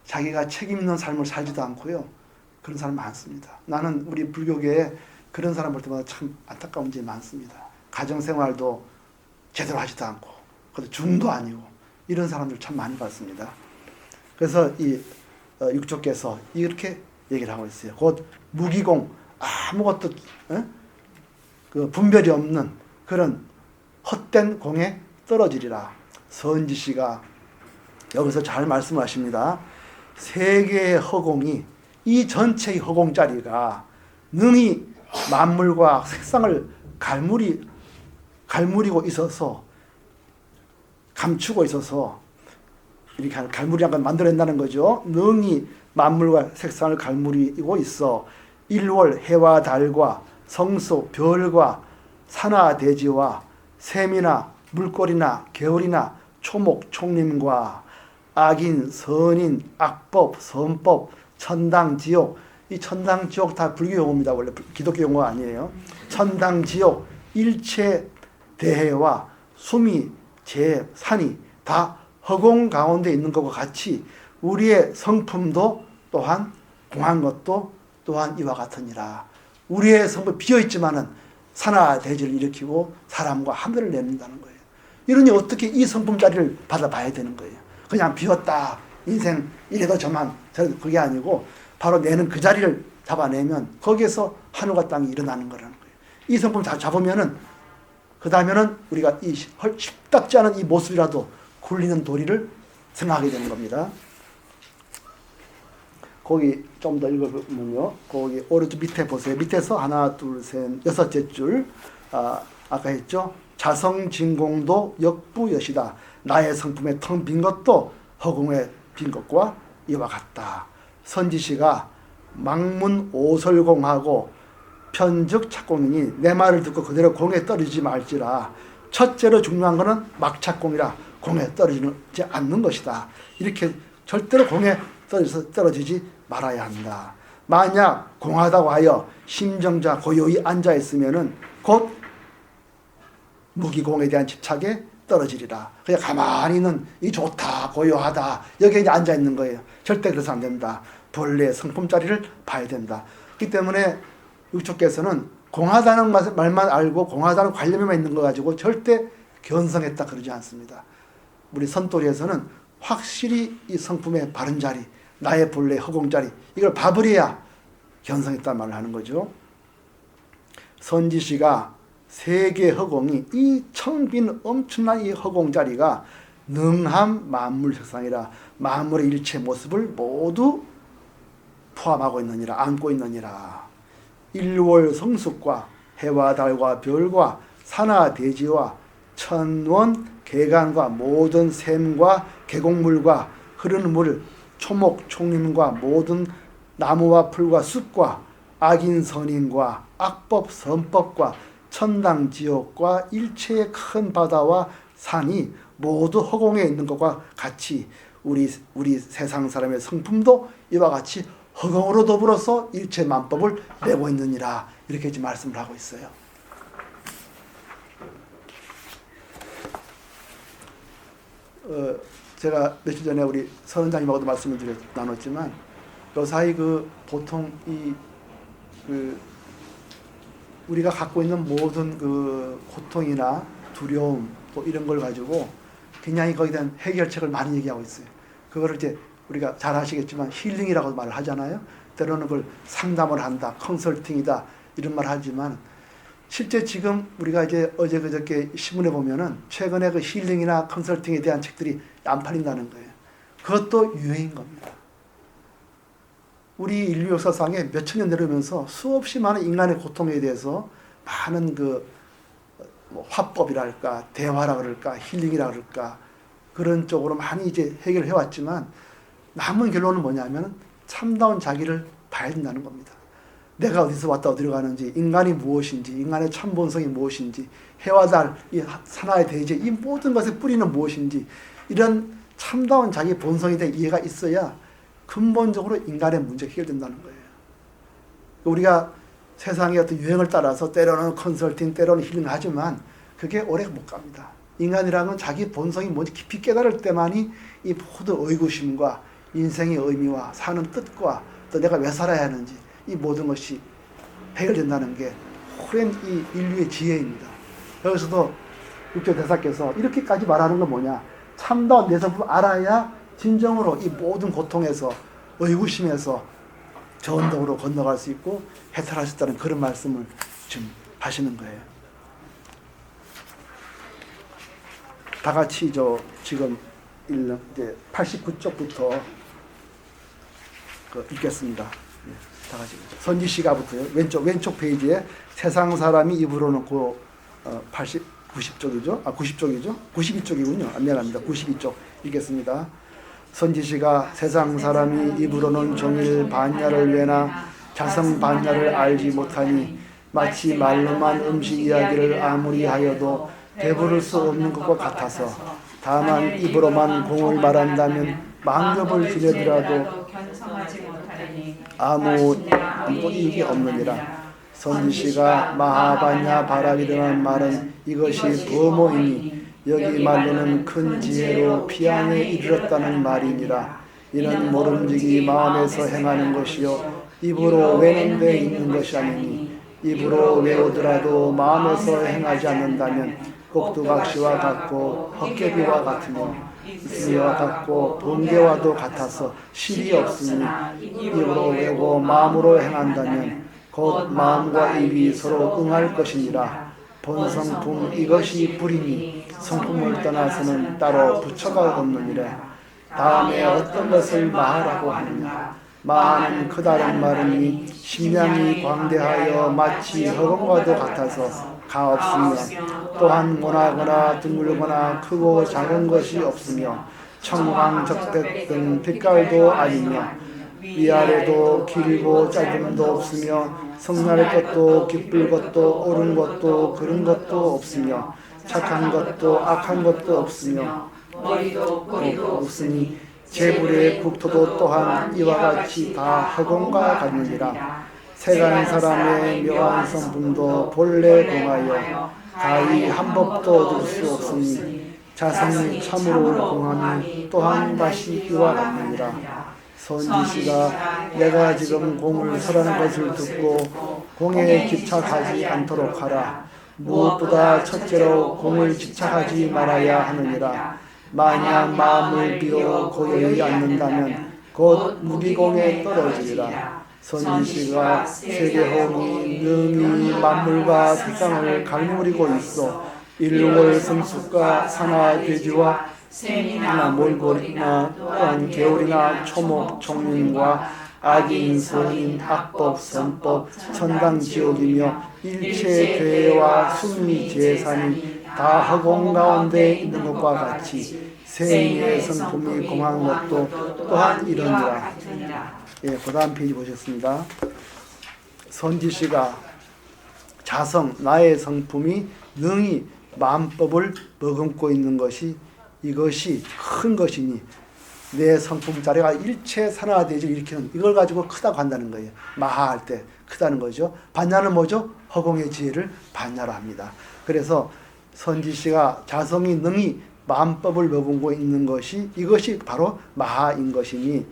자기가 책임 있는 삶을 살지도 않고요. 그런 사람 많습니다. 나는 우리 불교계에 그런 사람 볼 때마다 참 안타까운 점이 많습니다. 가정생활도 제대로 하지도 않고 그래도 중도 아니고 이런 사람들 참 많이 봤습니다. 그래서 이 육조께서 이렇게 얘기를 하고 있어요. 곧 무기공, 아무것도 그 분별이 없는 그런 헛된 공에 떨어지리라. 선지시가 여기서 잘 말씀하십니다. 세계의 허공이, 이 전체의 허공자리가 능히 만물과 색상을 갈무리고 있어서, 감추고 있어서, 이렇게 갈무리한 걸 만들어낸다는 거죠. 능히 만물과 색상을 갈무리고 있어 일월 해와 달과 성수 별과 산하 대지와 샘이나 물고리나 개울이나 초목 총림과 악인 선인 악법 선법 천당 지옥, 이 천당 지옥 다 불교 용어입니다. 원래 기독교 용어 아니에요. 천당 지옥 일체 대해와 수미 재 산이 다 허공 가운데 있는 것과 같이 우리의 성품도 또한 공한 것도 또한 이와 같으니라. 우리의 성품 비어있지만은 산하 대지를 일으키고 사람과 하늘을 내는다는 거예요. 이러니 어떻게 이 성품 자리를 받아봐야 되는 거예요. 그냥 비었다, 인생 이래도 저만 저래도, 그게 아니고 바로 내는 그 자리를 잡아내면 거기에서 하늘과 땅이 일어나는 거라는 거예요. 이 성품 다 잡으면은 그 다음에는 우리가 이 쉽답지 않은 이 모습이라도 굴리는 도리를 생각하게 되는 겁니다. 거기 좀 더 읽어보면요. 거기 오른쪽 밑에 보세요. 밑에서 하나, 둘, 셋, 여섯째 줄. 아까 했죠. 자성진공도 역부여시다. 나의 성품에 텅 빈 것도 허공에 빈 것과 이와 같다. 선지시가 망문 오설공하고 편즉 착공이니 내 말을 듣고 그대로 공에 떨어지지 말지라. 첫째로 중요한 것은 막착공이라 공에 떨어지지 않는 것이다. 이렇게 절대로 공에 떨어지지 말아야 한다. 만약 공하다고 하여 심정자 고요히 앉아 있으면은 곧 무기공에 대한 집착에 떨어지리라. 그냥 가만히 있는 이 좋다 고요하다 여기에 이제 앉아 있는 거예요. 절대 그래서 안 된다. 본래의 성품 자리를 봐야 된다. 그렇기 때문에 육조께서는 공하다는 말만 알고 공하다는 관념에만 있는 거 가지고 절대 견성했다 그러지 않습니다. 우리 선도리에서는 확실히 이 성품의 바른 자리, 나의 본래 허공 자리, 이걸 봐버려야 견성했다는 말을 하는 거죠. 선지시가 세계 허공이 이 텅 빈 엄청난 이 허공 자리가 능한 만물 색상이라 만물의 일체 모습을 모두 포함하고 있느니라, 안고 있느니라. 일월 성숙과 해와 달과 별과 산하 대지와 천원 개간과 모든 샘과 계곡물과 흐르는 물, 초목 총림과 모든 나무와 풀과 숲과 악인 선인과 악법 선법과 천당 지옥과 일체의 큰 바다와 산이 모두 허공에 있는 것과 같이 우리 세상 사람의 성품도 이와 같이 허공으로 더불어서 일체 만법을 내고 있느니라. 이렇게 이제 말씀을 하고 있어요. 제가 며칠 전에 우리 선원장님하고도 말씀을 나눴지만 요 사이 보통 우리가 갖고 있는 모든 고통이나 두려움 뭐 이런 걸 가지고 굉장히 거기에 대한 해결책을 많이 얘기하고 있어요. 그거를 이제 우리가 잘 아시겠지만 힐링이라고 말을 하잖아요. 때로는 그걸 상담을 한다, 컨설팅이다 이런 말 하지만 실제 지금 우리가 이제 어제 그저께 신문에 보면은 최근에 힐링이나 컨설팅에 대한 책들이 안 팔린다는 거예요. 그것도 유행인 겁니다. 우리 인류 역사상에 몇천 년 내려오면서 수없이 많은 인간의 고통에 대해서 많은 뭐 화법이랄까, 대화라 그럴까, 힐링이라 그럴까, 그런 쪽으로 많이 이제 해결해 왔지만 남은 결론은 뭐냐면 참다운 자기를 봐야 된다는 겁니다. 내가 어디서 왔다 어디로 가는지, 인간이 무엇인지, 인간의 참 본성이 무엇인지, 해와 달, 이 산하의 대지, 이 모든 것의 뿌리는 무엇인지, 이런 참다운 자기 본성에 대한 이해가 있어야 근본적으로 인간의 문제가 해결된다는 거예요. 우리가 세상의 어떤 유행을 따라서 때로는 컨설팅, 때로는 힐링을 하지만 그게 오래 못 갑니다. 인간이라는 건 자기 본성이 뭔지 깊이 깨달을 때만이 이 모든 의구심과 인생의 의미와 사는 뜻과 또 내가 왜 살아야 하는지 이 모든 것이 해결된다는 게 오랜 이 인류의 지혜입니다. 여기서도 육조대사께서 이렇게까지 말하는 건 뭐냐? 참다운 내 성품을 알아야 진정으로 이 모든 고통에서 의구심에서 전도로 건너갈 수 있고 해탈할 수 있다는 그런 말씀을 지금 하시는 거예요. 다 같이 지금 이제 89쪽부터 읽겠습니다. 다 같이 선지시가부터요. 왼쪽 페이지에 세상 사람이 입으로는 90쪽이죠. 90쪽이죠. 92쪽이군요. 미안합니다. 92쪽 읽겠습니다. 선지시가 세상 사람이 입으로는 종일 반야를 외나 자성 반야를 알지 못하니 마치 말로만 음식 이야기를 아무리 하여도 배부를 수 없는 것과 같아서 다만 입으로만 공을 말한다면 만급을 지내더라도 아무 이익이 없느니라. 선지시가 마하반야 바라기라는 말은 이것이 범어이니 여기 말로는 큰 지혜로 피안에 이르렀다는 말이니라. 이는 모름지기 마음에서 행하는 것이요 입으로 외는 데 있는 것이 아니니 입으로 외우더라도 마음에서 행하지 않는다면 꼭두각시와 같고 헛개비와 같으며 이와 같고 번개와도 같아서 실이 없으니 입으로 외고 마음으로 행한다면 곧 마음과 입이 서로 응할 것이니라. 본성품 이것이 불이니 성품을 떠나서는 따로 부처가 없느니라. 다음에 어떤 것을 마하라고 하느냐. 마하는 크다는 말이니 심량이 광대하여 마치 허공과도 같아서 가 없으며 또한 모나거나 드물거나 크고 작은 것이 없으며 청광적백 등 빛깔도 아니며 위아래도 길고 짧음도 없으며 성날 것도 기쁠 것도 옳은 것도 그른 것도 없으며 착한 것도 악한 것도 없으며 머리도 꼬리도 없으니 재불의 국토도 또한 이와 같이 다 허공과 같느니라. 세간 사람의 묘한 성품도 본래 공하여 가히 한 법도 얻을 수 없으니 자성이 참으로 공하니 또한 다시 이와 같느니라. 선지시가 내가 지금 공을 설하는 것을 듣고 공에 집착하지 않도록 하라. 무엇보다 첫째로 공을 집착하지 말아야 하느니라. 만약 마음을 비워 고요히 앉는다면 곧 무기공에 떨어지리라. 선지시가 세계홍이 능히 만물과 세상을 갈무리고 있어 일월 성숙과 산하 돼지와 샘이나 몰골이나 또한 개울이나 초목 총림과 악인 선인 악법 선법 천당 지옥이며 일체 죄와 순미 재산이 다 허공 가운데 있는 것과 같이 세인의 성품이 공한 것도 또한 이러니라. 예, 그 다음 페이지 보셨습니다. 선지시가 자성 나의 성품이 능히 만법을 머금고 있는 것이 이것이 큰 것이니 내 성품 자리가 일체 산화되지 일으키는 이걸 가지고 크다고 한다는 거예요. 마하할 때 크다는 거죠. 반야는 뭐죠? 허공의 지혜를 반야로 합니다. 그래서 선지시가 자성이 능히 마음법을 머금고 있는 것이 이것이 바로 마하인 것이니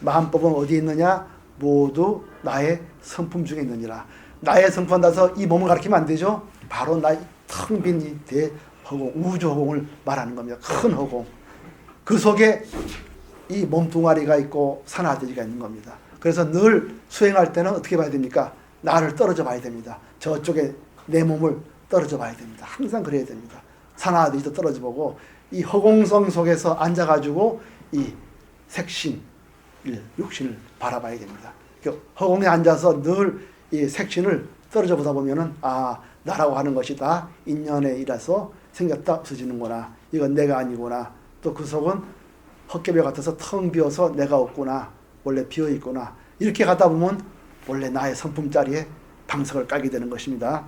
마음법은 어디에 있느냐? 모두 나의 성품 중에 있느니라. 나의 성품 따서 이 몸을 가리키면 안 되죠. 바로 나의 텅 빈 이 대허공, 우주 허공을 말하는 겁니다. 큰 허공. 그 속에 이 몸뚱아리가 있고 산하대지가 있는 겁니다. 그래서 늘 수행할 때는 어떻게 봐야 됩니까? 나를 떨어져 봐야 됩니다. 저쪽에 내 몸을 떨어져 봐야 됩니다. 항상 그래야 됩니다. 산하대지도 떨어져 보고 이 허공성 속에서 앉아가지고 이 색신, 육신을 바라봐야 됩니다. 허공에 앉아서 늘 이 색신을 떨어져 보다 보면은 아, 나라고 하는 것이 다 인연에 일어서 생겼다 없어지는구나. 이건 내가 아니구나. 또 그 속은 헛개벽 같아서 텅 비어서 내가 없구나. 원래 비어 있구나. 이렇게 가다 보면 원래 나의 성품자리에 방석을 깔게 되는 것입니다.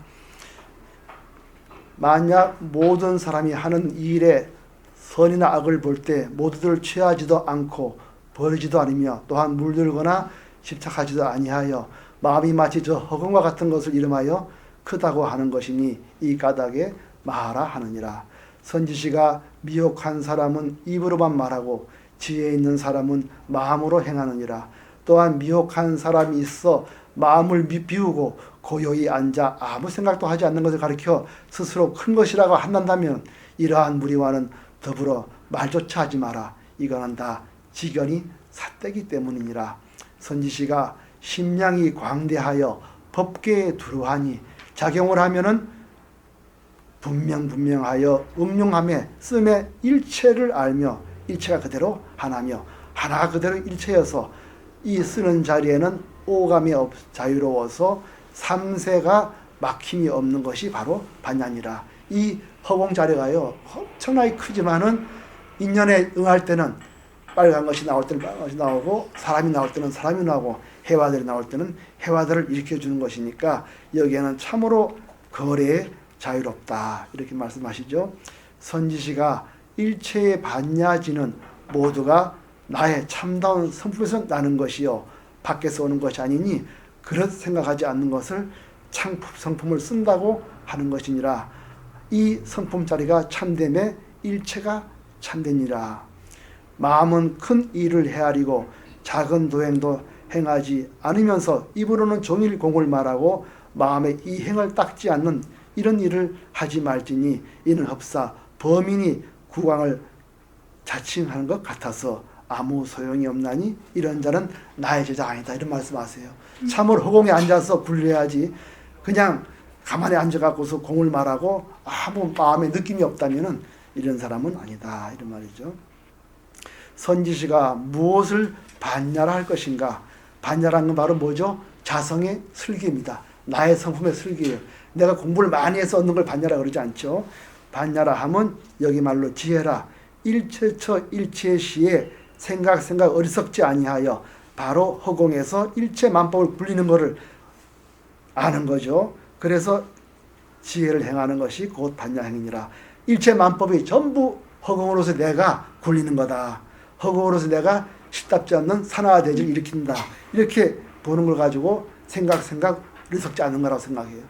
만약 모든 사람이 하는 일에 선이나 악을 볼 때 모두들 취하지도 않고 버리지도 않으며 또한 물들거나 집착하지도 아니하여 마음이 마치 저 허공과 같은 것을 이름하여 크다고 하는 것이니 이 까닭에 마하라 하느니라. 선지시가 미혹한 사람은 입으로만 말하고 지혜 있는 사람은 마음으로 행하느니라. 또한 미혹한 사람이 있어 마음을 비우고 고요히 앉아 아무 생각도 하지 않는 것을 가리켜 스스로 큰 것이라고 한다면 이러한 무리와는 더불어 말조차 하지 마라. 이거는 다 지견이 삿되기 때문이니라. 선지시가 심량이 광대하여 법계에 두루하니 작용을 하면은 분명하여 음용함에 씀의 일체를 알며 일체가 그대로 하나며 하나가 그대로 일체여서 이 쓰는 자리에는 오감이 자유로워서 삼세가 막힘이 없는 것이 바로 반야니라. 이 허공 자리가요 엄청나게 크지만은 인연에 응할 때는 빨간 것이 나올 때는 빨간 것이 나오고 사람이 나올 때는 사람이 나오고 해화들이 나올 때는 해화들을 일으켜주는 것이니까 여기에는 참으로 거래에 자유롭다 이렇게 말씀하시죠. 선지시가 일체의 반야지는 모두가 나의 참다운 성품에서 나는 것이요 밖에서 오는 것이 아니니 그렇 생각하지 않는 것을 성품을 쓴다고 하는 것이니라. 이 성품자리가 참됨에 일체가 참되니라. 마음은 큰 일을 헤아리고 작은 도행도 행하지 않으면서 입으로는 종일 공을 말하고 마음에 이 행을 닦지 않는 이런 일을 하지 말지니 이는 흡사 범인이 국왕을 자칭하는 것 같아서 아무 소용이 없나니 이런 자는 나의 제자 아니다 이런 말씀하세요. 참으로 허공에 앉아서 굴려야지 그냥 가만히 앉아갖고서 공을 말하고 아무 마음에 느낌이 없다면은 이런 사람은 아니다 이런 말이죠. 선지시가 무엇을 반야라 할 것인가? 반야라는 건 바로 뭐죠? 자성의 슬기입니다. 나의 성품의 슬기예요. 내가 공부를 많이 해서 얻는 걸 반야라 그러지 않죠. 반야라 하면 여기 말로 지혜라. 일체처 일체시에 생각 어리석지 아니하여 바로 허공에서 일체 만법을 굴리는 것을 아는 거죠. 그래서 지혜를 행하는 것이 곧 반야행이니라. 일체 만법이 전부 허공으로서 내가 굴리는 거다. 허공으로서 내가 쉽답지 않는 산화대지를 일으킨다. 이렇게 보는 걸 가지고 생각 어리석지 않는 거라고 생각해요.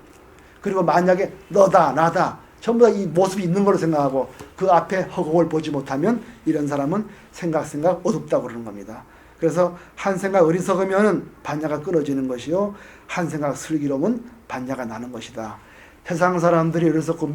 그리고 만약에 너다 나다 전부 다 이 모습이 있는 걸로 생각하고 그 앞에 허공을 보지 못하면 이런 사람은 생각 어둡다고 그러는 겁니다. 그래서 한 생각 어리석으면 반야가 끊어지는 것이요 한 생각 슬기로우면 반야가 나는 것이다. 세상 사람들이 어리석고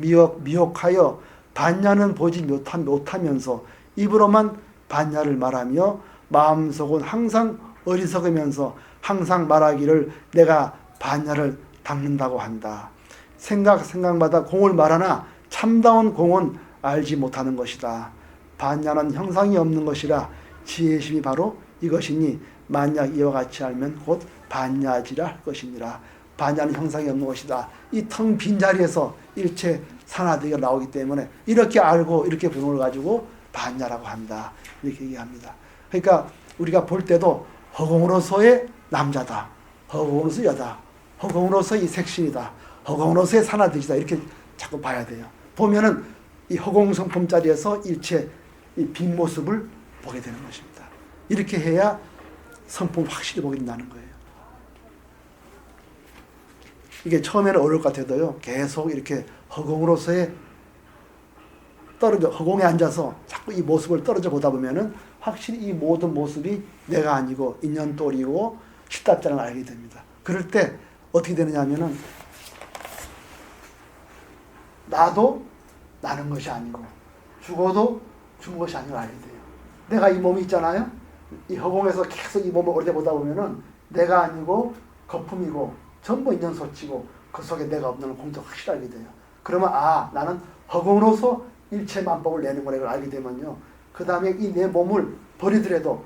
미혹하여 반야는 보지 못하면서 입으로만 반야를 말하며 마음속은 항상 어리석으면서 항상 말하기를 내가 반야를 닦는다고 한다. 생각마다 공을 말하나 참다운 공은 알지 못하는 것이다. 반야는 형상이 없는 것이라 지혜심이 바로 이것이니 만약 이와 같이 알면 곧 반야지라 할 것이니라. 반야는 형상이 없는 것이다. 이 텅 빈 자리에서 일체 산화되기가 나오기 때문에 이렇게 알고 이렇게 보는 걸 가지고 반야라고 한다. 이렇게 얘기합니다. 그러니까 우리가 볼 때도 허공으로서의 남자다. 허공으로서 여다. 허공으로서의 색신이다. 허공으로서의 산화되지다. 이렇게 자꾸 봐야 돼요. 보면은 이 허공성품 자리에서 일체 이 빈 모습을 보게 되는 것입니다. 이렇게 해야 성품 확실히 보게 된다는 거예요. 이게 처음에는 어려울 것 같아도요. 계속 이렇게 허공으로서의 떨어져 허공에 앉아서 자꾸 이 모습을 떨어져 보다 보면은 확실히 이 모든 모습이 내가 아니고 인연돌이고 십답자를 알게 됩니다. 그럴 때 어떻게 되느냐 하면은 나도 나는 것이 아니고 죽어도 죽은 것이 아니고 알게 돼요. 내가 이 몸이 있잖아요. 이 허공에서 계속 이 몸을 오래 보다 보면은 내가 아니고 거품이고 전부 인연소치고 그 속에 내가 없는 공도 확실히 알게 돼요. 그러면 나는 허공으로서 일체 만법을 내는구나 이걸 알게 되면요. 그 다음에 이 내 몸을 버리더라도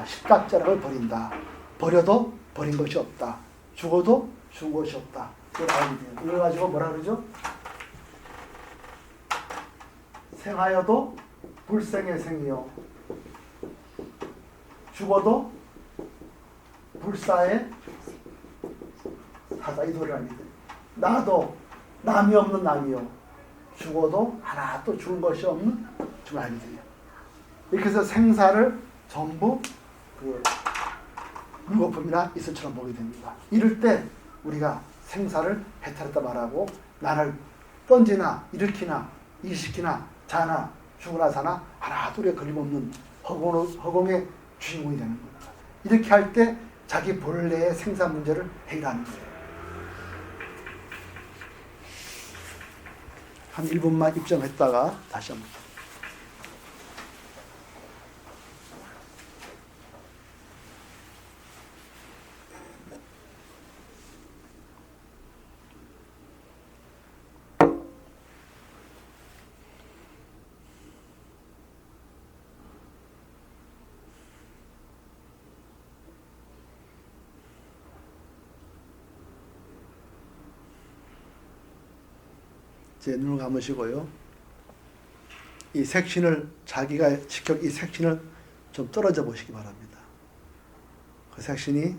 십답자락을 버린다. 버려도 버린 것이 없다. 죽어도 죽은 것이 없다. 이걸 알게 돼요. 이걸 가지고 뭐라 그러죠? 생하여도 불생의 생이요. 죽어도 불사의 사다. 이 소리를 알게 돼요. 나도 남이 없는 남이요. 죽어도 하나도 죽은 것이 없는 죽을 알게 돼요. 이렇게 해서 생사를 전부 물거품이나 이슬처럼 보게 됩니다. 이럴 때 우리가 생사를 해탈했다 말하고 나를 던지나 일으키나 일시키나 자나 죽으나 사나 하나도 우리가 걸림없는 허공의 주인공이 되는 겁니다. 이렇게 할 때 자기 본래의 생사 문제를 해결하는 거예요. 한 1분만 입정했다가 다시 한번. 제 눈을 감으시고요. 이 색신을 자기가 직접 이 색신을 좀 떨어져 보시기 바랍니다. 그 색신이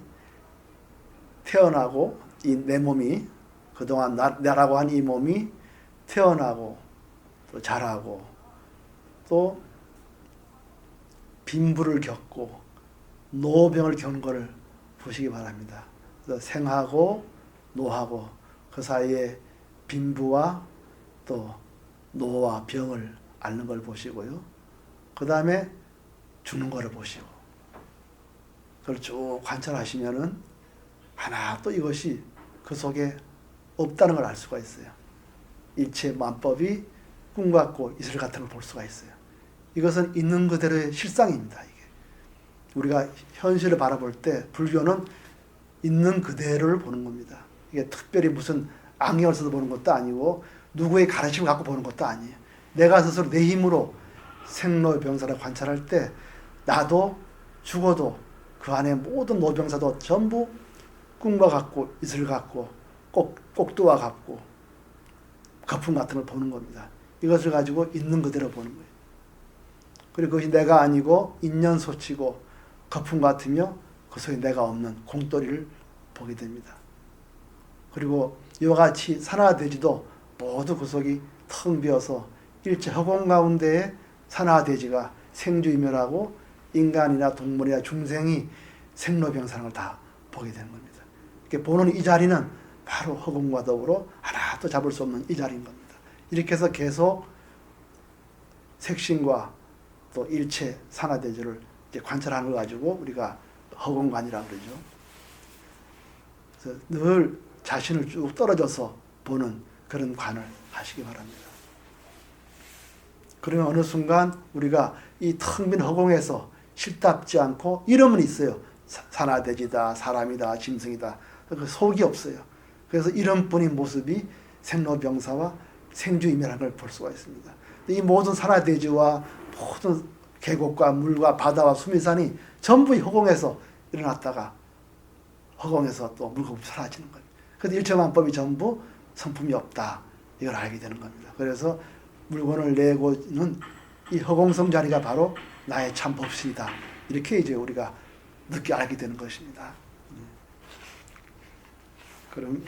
태어나고 이 내 몸이 그동안 나라고 한 이 몸이 태어나고 또 자라고 또 빈부를 겪고 노병을 겪는 것을 보시기 바랍니다. 그래서 생하고 노하고 그 사이에 빈부와 또 노와 병을 앓는 걸 보시고요. 그 다음에 죽는 거를 보시고 그걸 쭉 관찰하시면은 하나 또 이것이 그 속에 없다는 걸 알 수가 있어요. 일체 만법이 꿈 같고 이슬 같은 걸 볼 수가 있어요. 이것은 있는 그대로의 실상입니다. 이게 우리가 현실을 바라볼 때 불교는 있는 그대로를 보는 겁니다. 이게 특별히 무슨 악령을 써서 보는 것도 아니고 누구의 가르침을 갖고 보는 것도 아니에요. 내가 스스로 내 힘으로 생로병사를 관찰할 때 나도 죽어도 그 안에 모든 노병사도 전부 꿈과 같고 이슬 같고 꼭두와 같고 거품 같은 걸 보는 겁니다. 이것을 가지고 있는 그대로 보는 거예요. 그리고 그것이 내가 아니고 인연소치고 거품 같으며 그 속에 내가 없는 공돌이를 보게 됩니다. 그리고 이와 같이 산화대지도 모두 그 속이 텅 비어서 일체 허공 가운데에 산화대지가 생주이멸하고 인간이나 동물이나 중생이 생로병사라는 걸 다 보게 되는 겁니다. 이렇게 보는 이 자리는 바로 허공과 더불어 하나도 잡을 수 없는 이 자리인 겁니다. 이렇게 해서 계속 색신과 또 일체 산화대지를 이제 관찰하는 걸 가지고 우리가 허공관이라고 그러죠. 그래서 늘 자신을 쭉 떨어져서 보는 그런 관을 하시기 바랍니다. 그러면 어느 순간 우리가 이 텅 빈 허공에서 실답지 않고 이름은 있어요. 산화대지다, 사람이다, 짐승이다. 그 속이 없어요. 그래서 이름뿐인 모습이 생로병사와 생주이멸한 걸 볼 수가 있습니다. 이 모든 산화대지와 모든 계곡과 물과 바다와 수미산이 전부 이 허공에서 일어났다가 허공에서 또 물거품이 사라지는 거예요. 그래서 일체만법이 전부 성품이 없다. 이걸 알게 되는 겁니다. 그래서 물건을 내고는 이 허공성 자리가 바로 나의 참 법신이다. 이렇게 이제 우리가 늦게 알게 되는 것입니다. 그럼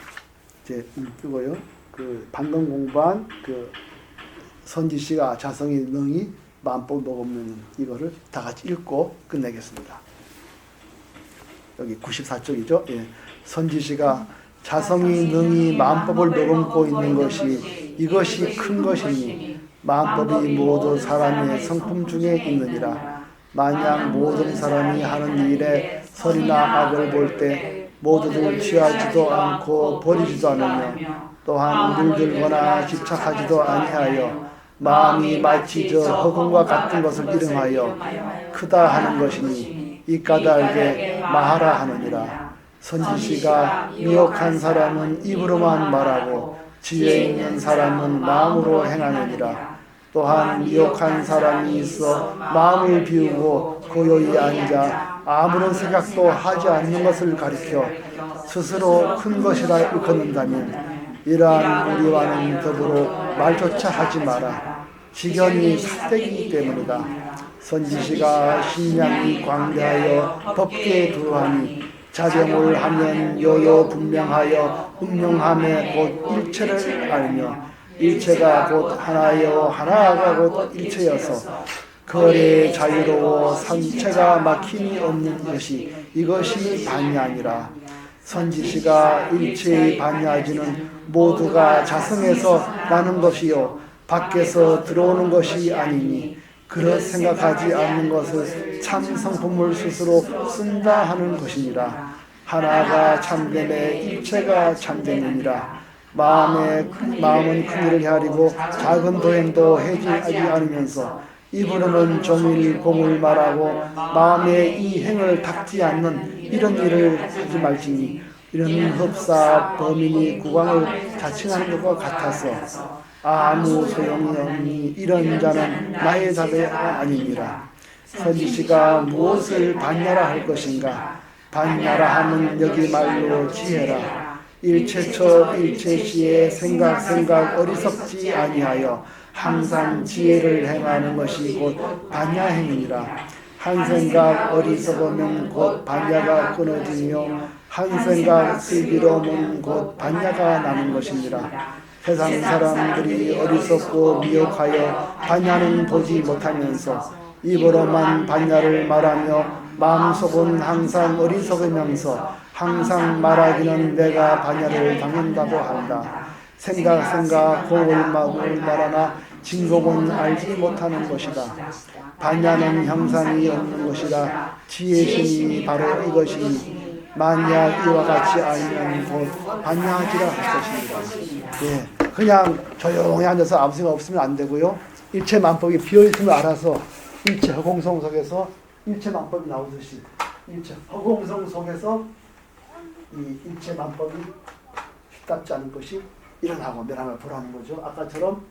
이제 읽고요. 그 방금 공부한 그 선지 씨가 자성이 능히 만법 먹으면 이거를 다 같이 읽고 끝내겠습니다. 여기 94쪽이죠. 예. 선지 씨가 자성이 능히 만법을 머금고 있는 것이 이것이 큰 것이니 만법이 모두 사람의 성품 중에 있느니라. 만약 모든 사람이 하는 일에 선이나 악을 볼 때 모두들 취하지도 않고 버리지도 않으며 또한 물들거나 집착하지도 아니하여 마음이 마치 저 허공과 같은 것을 이름하여 크다 하는 것이니 이 까닭에 마하라 하느니라. 선지시가 미혹한 사람은 입으로만 말하고 지혜 있는 사람은 마음으로 행하느니라. 또한 미혹한 사람이 있어 마음을 비우고 고요히 앉아 아무런 생각도 하지 않는 것을 가리켜 스스로 큰 것이라 일컫는다면 이러한 무리와는 더불어 말조차 하지 마라. 지견이 삿대기이기 때문이다. 선지시가 신량이 광대하여 법계에 두루하니 자정을 하면 요요 분명하여 분명함에 곧 일체를 알며 일체가 곧 하나요 하나가 곧 일체여서 거래에 자유로워 산체가 막힘이 없는 것이 이것이 반야니라. 선지시가 일체의 반야지는 모두가 자성에서 나는 것이요 밖에서 들어오는 것이 아니니 그렇 생각하지 않는 것을 참 성품을 스스로 쓴다 하는 것이니라. 하나가 참됨에 일체가 참됨이니라. 마음은 큰일을 헤아리고 작은 도행도 해지하지 않으면서 입으로는 종일 공을 말하고 마음에 이 행을 닦지 않는 이런 일을 하지 말지니 이런 흡사 범인이 국왕을 자칭하는 것과 같아서 아무 소용이 없니 이런 자는 나의 자배가 아니니라. 선지시가 무엇을 반야라 할 것인가? 반야라 하면 여기 말로 지혜라. 일체처 일체시에 생각 어리석지 아니하여 항상 지혜를 행하는 것이 곧 반야행이니라. 한 생각 어리석으면 곧 반야가 끊어지며 한 생각 슬기로우면 곧 반야가 나는 것이니라. 세상 사람들이 어리석고 미혹하여 반야는 보지 못하면서 입으로만 반야를 말하며 마음속은 항상 어리석으면서 항상 말하기는 내가 반야를 당한다고 한다. 생각 공을 말하나 진공은 알지 못하는 것이다. 반야는 형상이 없는 것이다. 지혜심이 바로 이것이니 만약 이와 같이 알면 곧 반야하지라 할 것입니다. 예, 그냥 조용히 앉아서 아무 생각 없으면 안 되고요. 일체 만법이 비어있음을 알아서 일체 허공성 속에서 일체 만법이 나오듯이 일체 허공성 속에서 이 일체 만법이 쉽답지 않은 것이 일어나고 멸함을 보라는 거죠. 아까처럼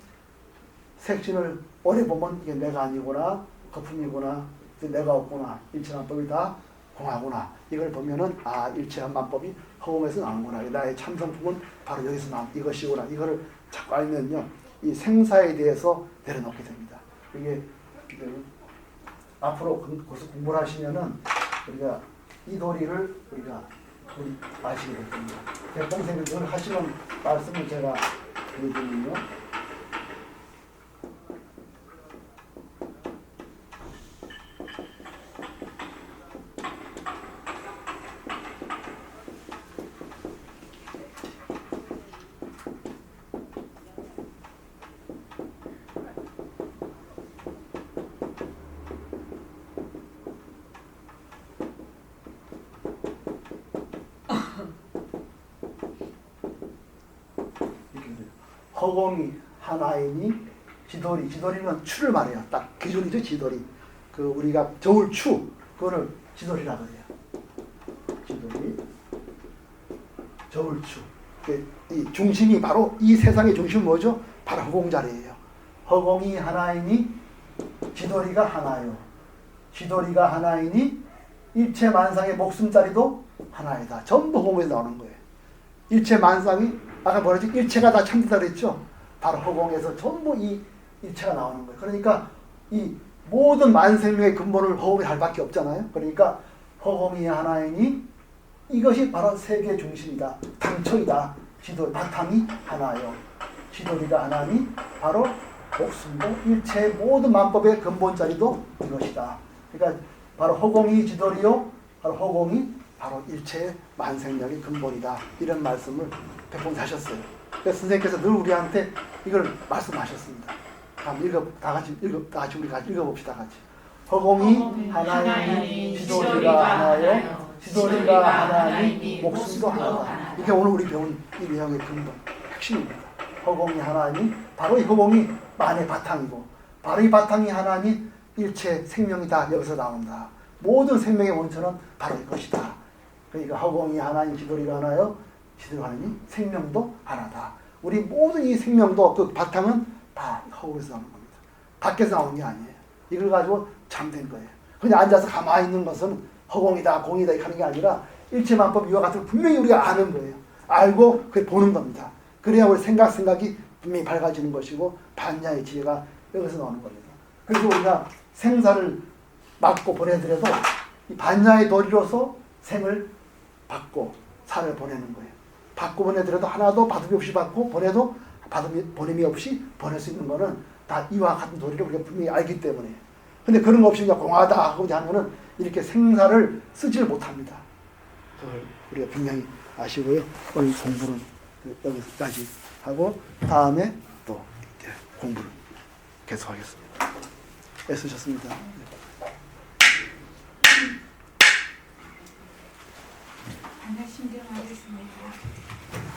색신을 오래 보면 이게 내가 아니구나, 거품이구나, 내가 없구나, 일체 만법이 다 공하구나. 이걸 보면은 아 일체 만법이 허공에서 나오는구나. 나의 참성품은 바로 여기서 나온 이것이구나. 이거를 자꾸 알면요, 이 생사에 대해서 내려놓게 됩니다. 이게 앞으로 거기서 공부를 하시면은 우리가 이 도리를 우리가 아시게 될 겁니다. 대통령님이 늘 하시는 말씀을 제가 드리면요. 허공이 하나이니 지돌이는 추를 말해요. 딱 기준이죠. 지돌이. 그 우리가 저울 추 그거를 지돌이라 그래요. 지돌이 저울 추. 이 중심이 바로 이 세상의 중심은 뭐죠? 바로 허공 자리예요. 허공이 하나이니 지돌이가 하나요. 지돌이가 하나이니 일체 만상의 목숨자리도 하나이다. 전부 허공에서 나오는 거예요. 일체 만상이 아까 뭐랬지? 일체가 다 참되다 그랬죠? 바로 허공에서 전부 이 일체가 나오는 거예요. 그러니까 이 모든 만생명의 근본을 허공에 할 밖에 없잖아요. 그러니까 허공이 하나이니 이것이 바로 세계의 중심이다. 당초이다. 지돌, 바탕이 하나요. 지돌이가 하나니 바로 목숨도 일체의 모든 만법의 근본자리도 이것이다. 그러니까 바로 허공이 지돌이요. 바로 허공이 바로 일체의 만생명의 근본이다. 이런 말씀을 백번 하셨어요. 그래서 선생님께서 늘 우리한테 이걸 말씀하셨습니다. 다 같이 우리 같이 읽어봅시다. 같이. 허공이 하나님, 지도리가 하나요. 지도리가 하나님, 목숨도 하나다. 이게 오늘 우리 배운 이 내용의 근본, 핵심입니다. 허공이 하나님, 바로 이 허공이 만의 바탕이고, 바로 이 바탕이 하나님, 일체 생명이다. 여기서 나온다. 모든 생명의 원천은 바로 이것이다. 그러니까 허공이 하나님, 지도리가 하나요. 지도리가 하나님, 생명도 하나다. 우리 모든 이 생명도 그 바탕은 다 허공에서 나오는 겁니다. 밖에서 나오는 게 아니에요. 이걸 가지고 잠든 거예요. 그냥 앉아서 가만히 있는 것은 허공이다, 공이다 이렇게 하는 게 아니라 일체만법 이와 같은 걸 분명히 우리가 아는 거예요. 알고 그걸 보는 겁니다. 그래야 우리 생각이 분명히 밝아지는 것이고 반야의 지혜가 여기서 나오는 겁니다. 그래서 우리가 생사를 막고 보내더라도 이 반야의 도리로서 생을 받고 살을 보내는 거예요. 받고 보내더라도 하나도 받음이 없이 받고 보내도 보냄이 없이 보낼 수 있는 거는 다 이와 같은 도리를 우리가 분명히 알기 때문에. 근데 그런 거 없이 그냥 공하다 하고 하면은 이렇게 생사를 쓰지를 못합니다. 그걸 우리가 분명히 아시고요. 오늘 공부는 여기까지 하고 다음에 또 공부를 계속하겠습니다. 애쓰셨습니다. 반갑심정하겠습니다.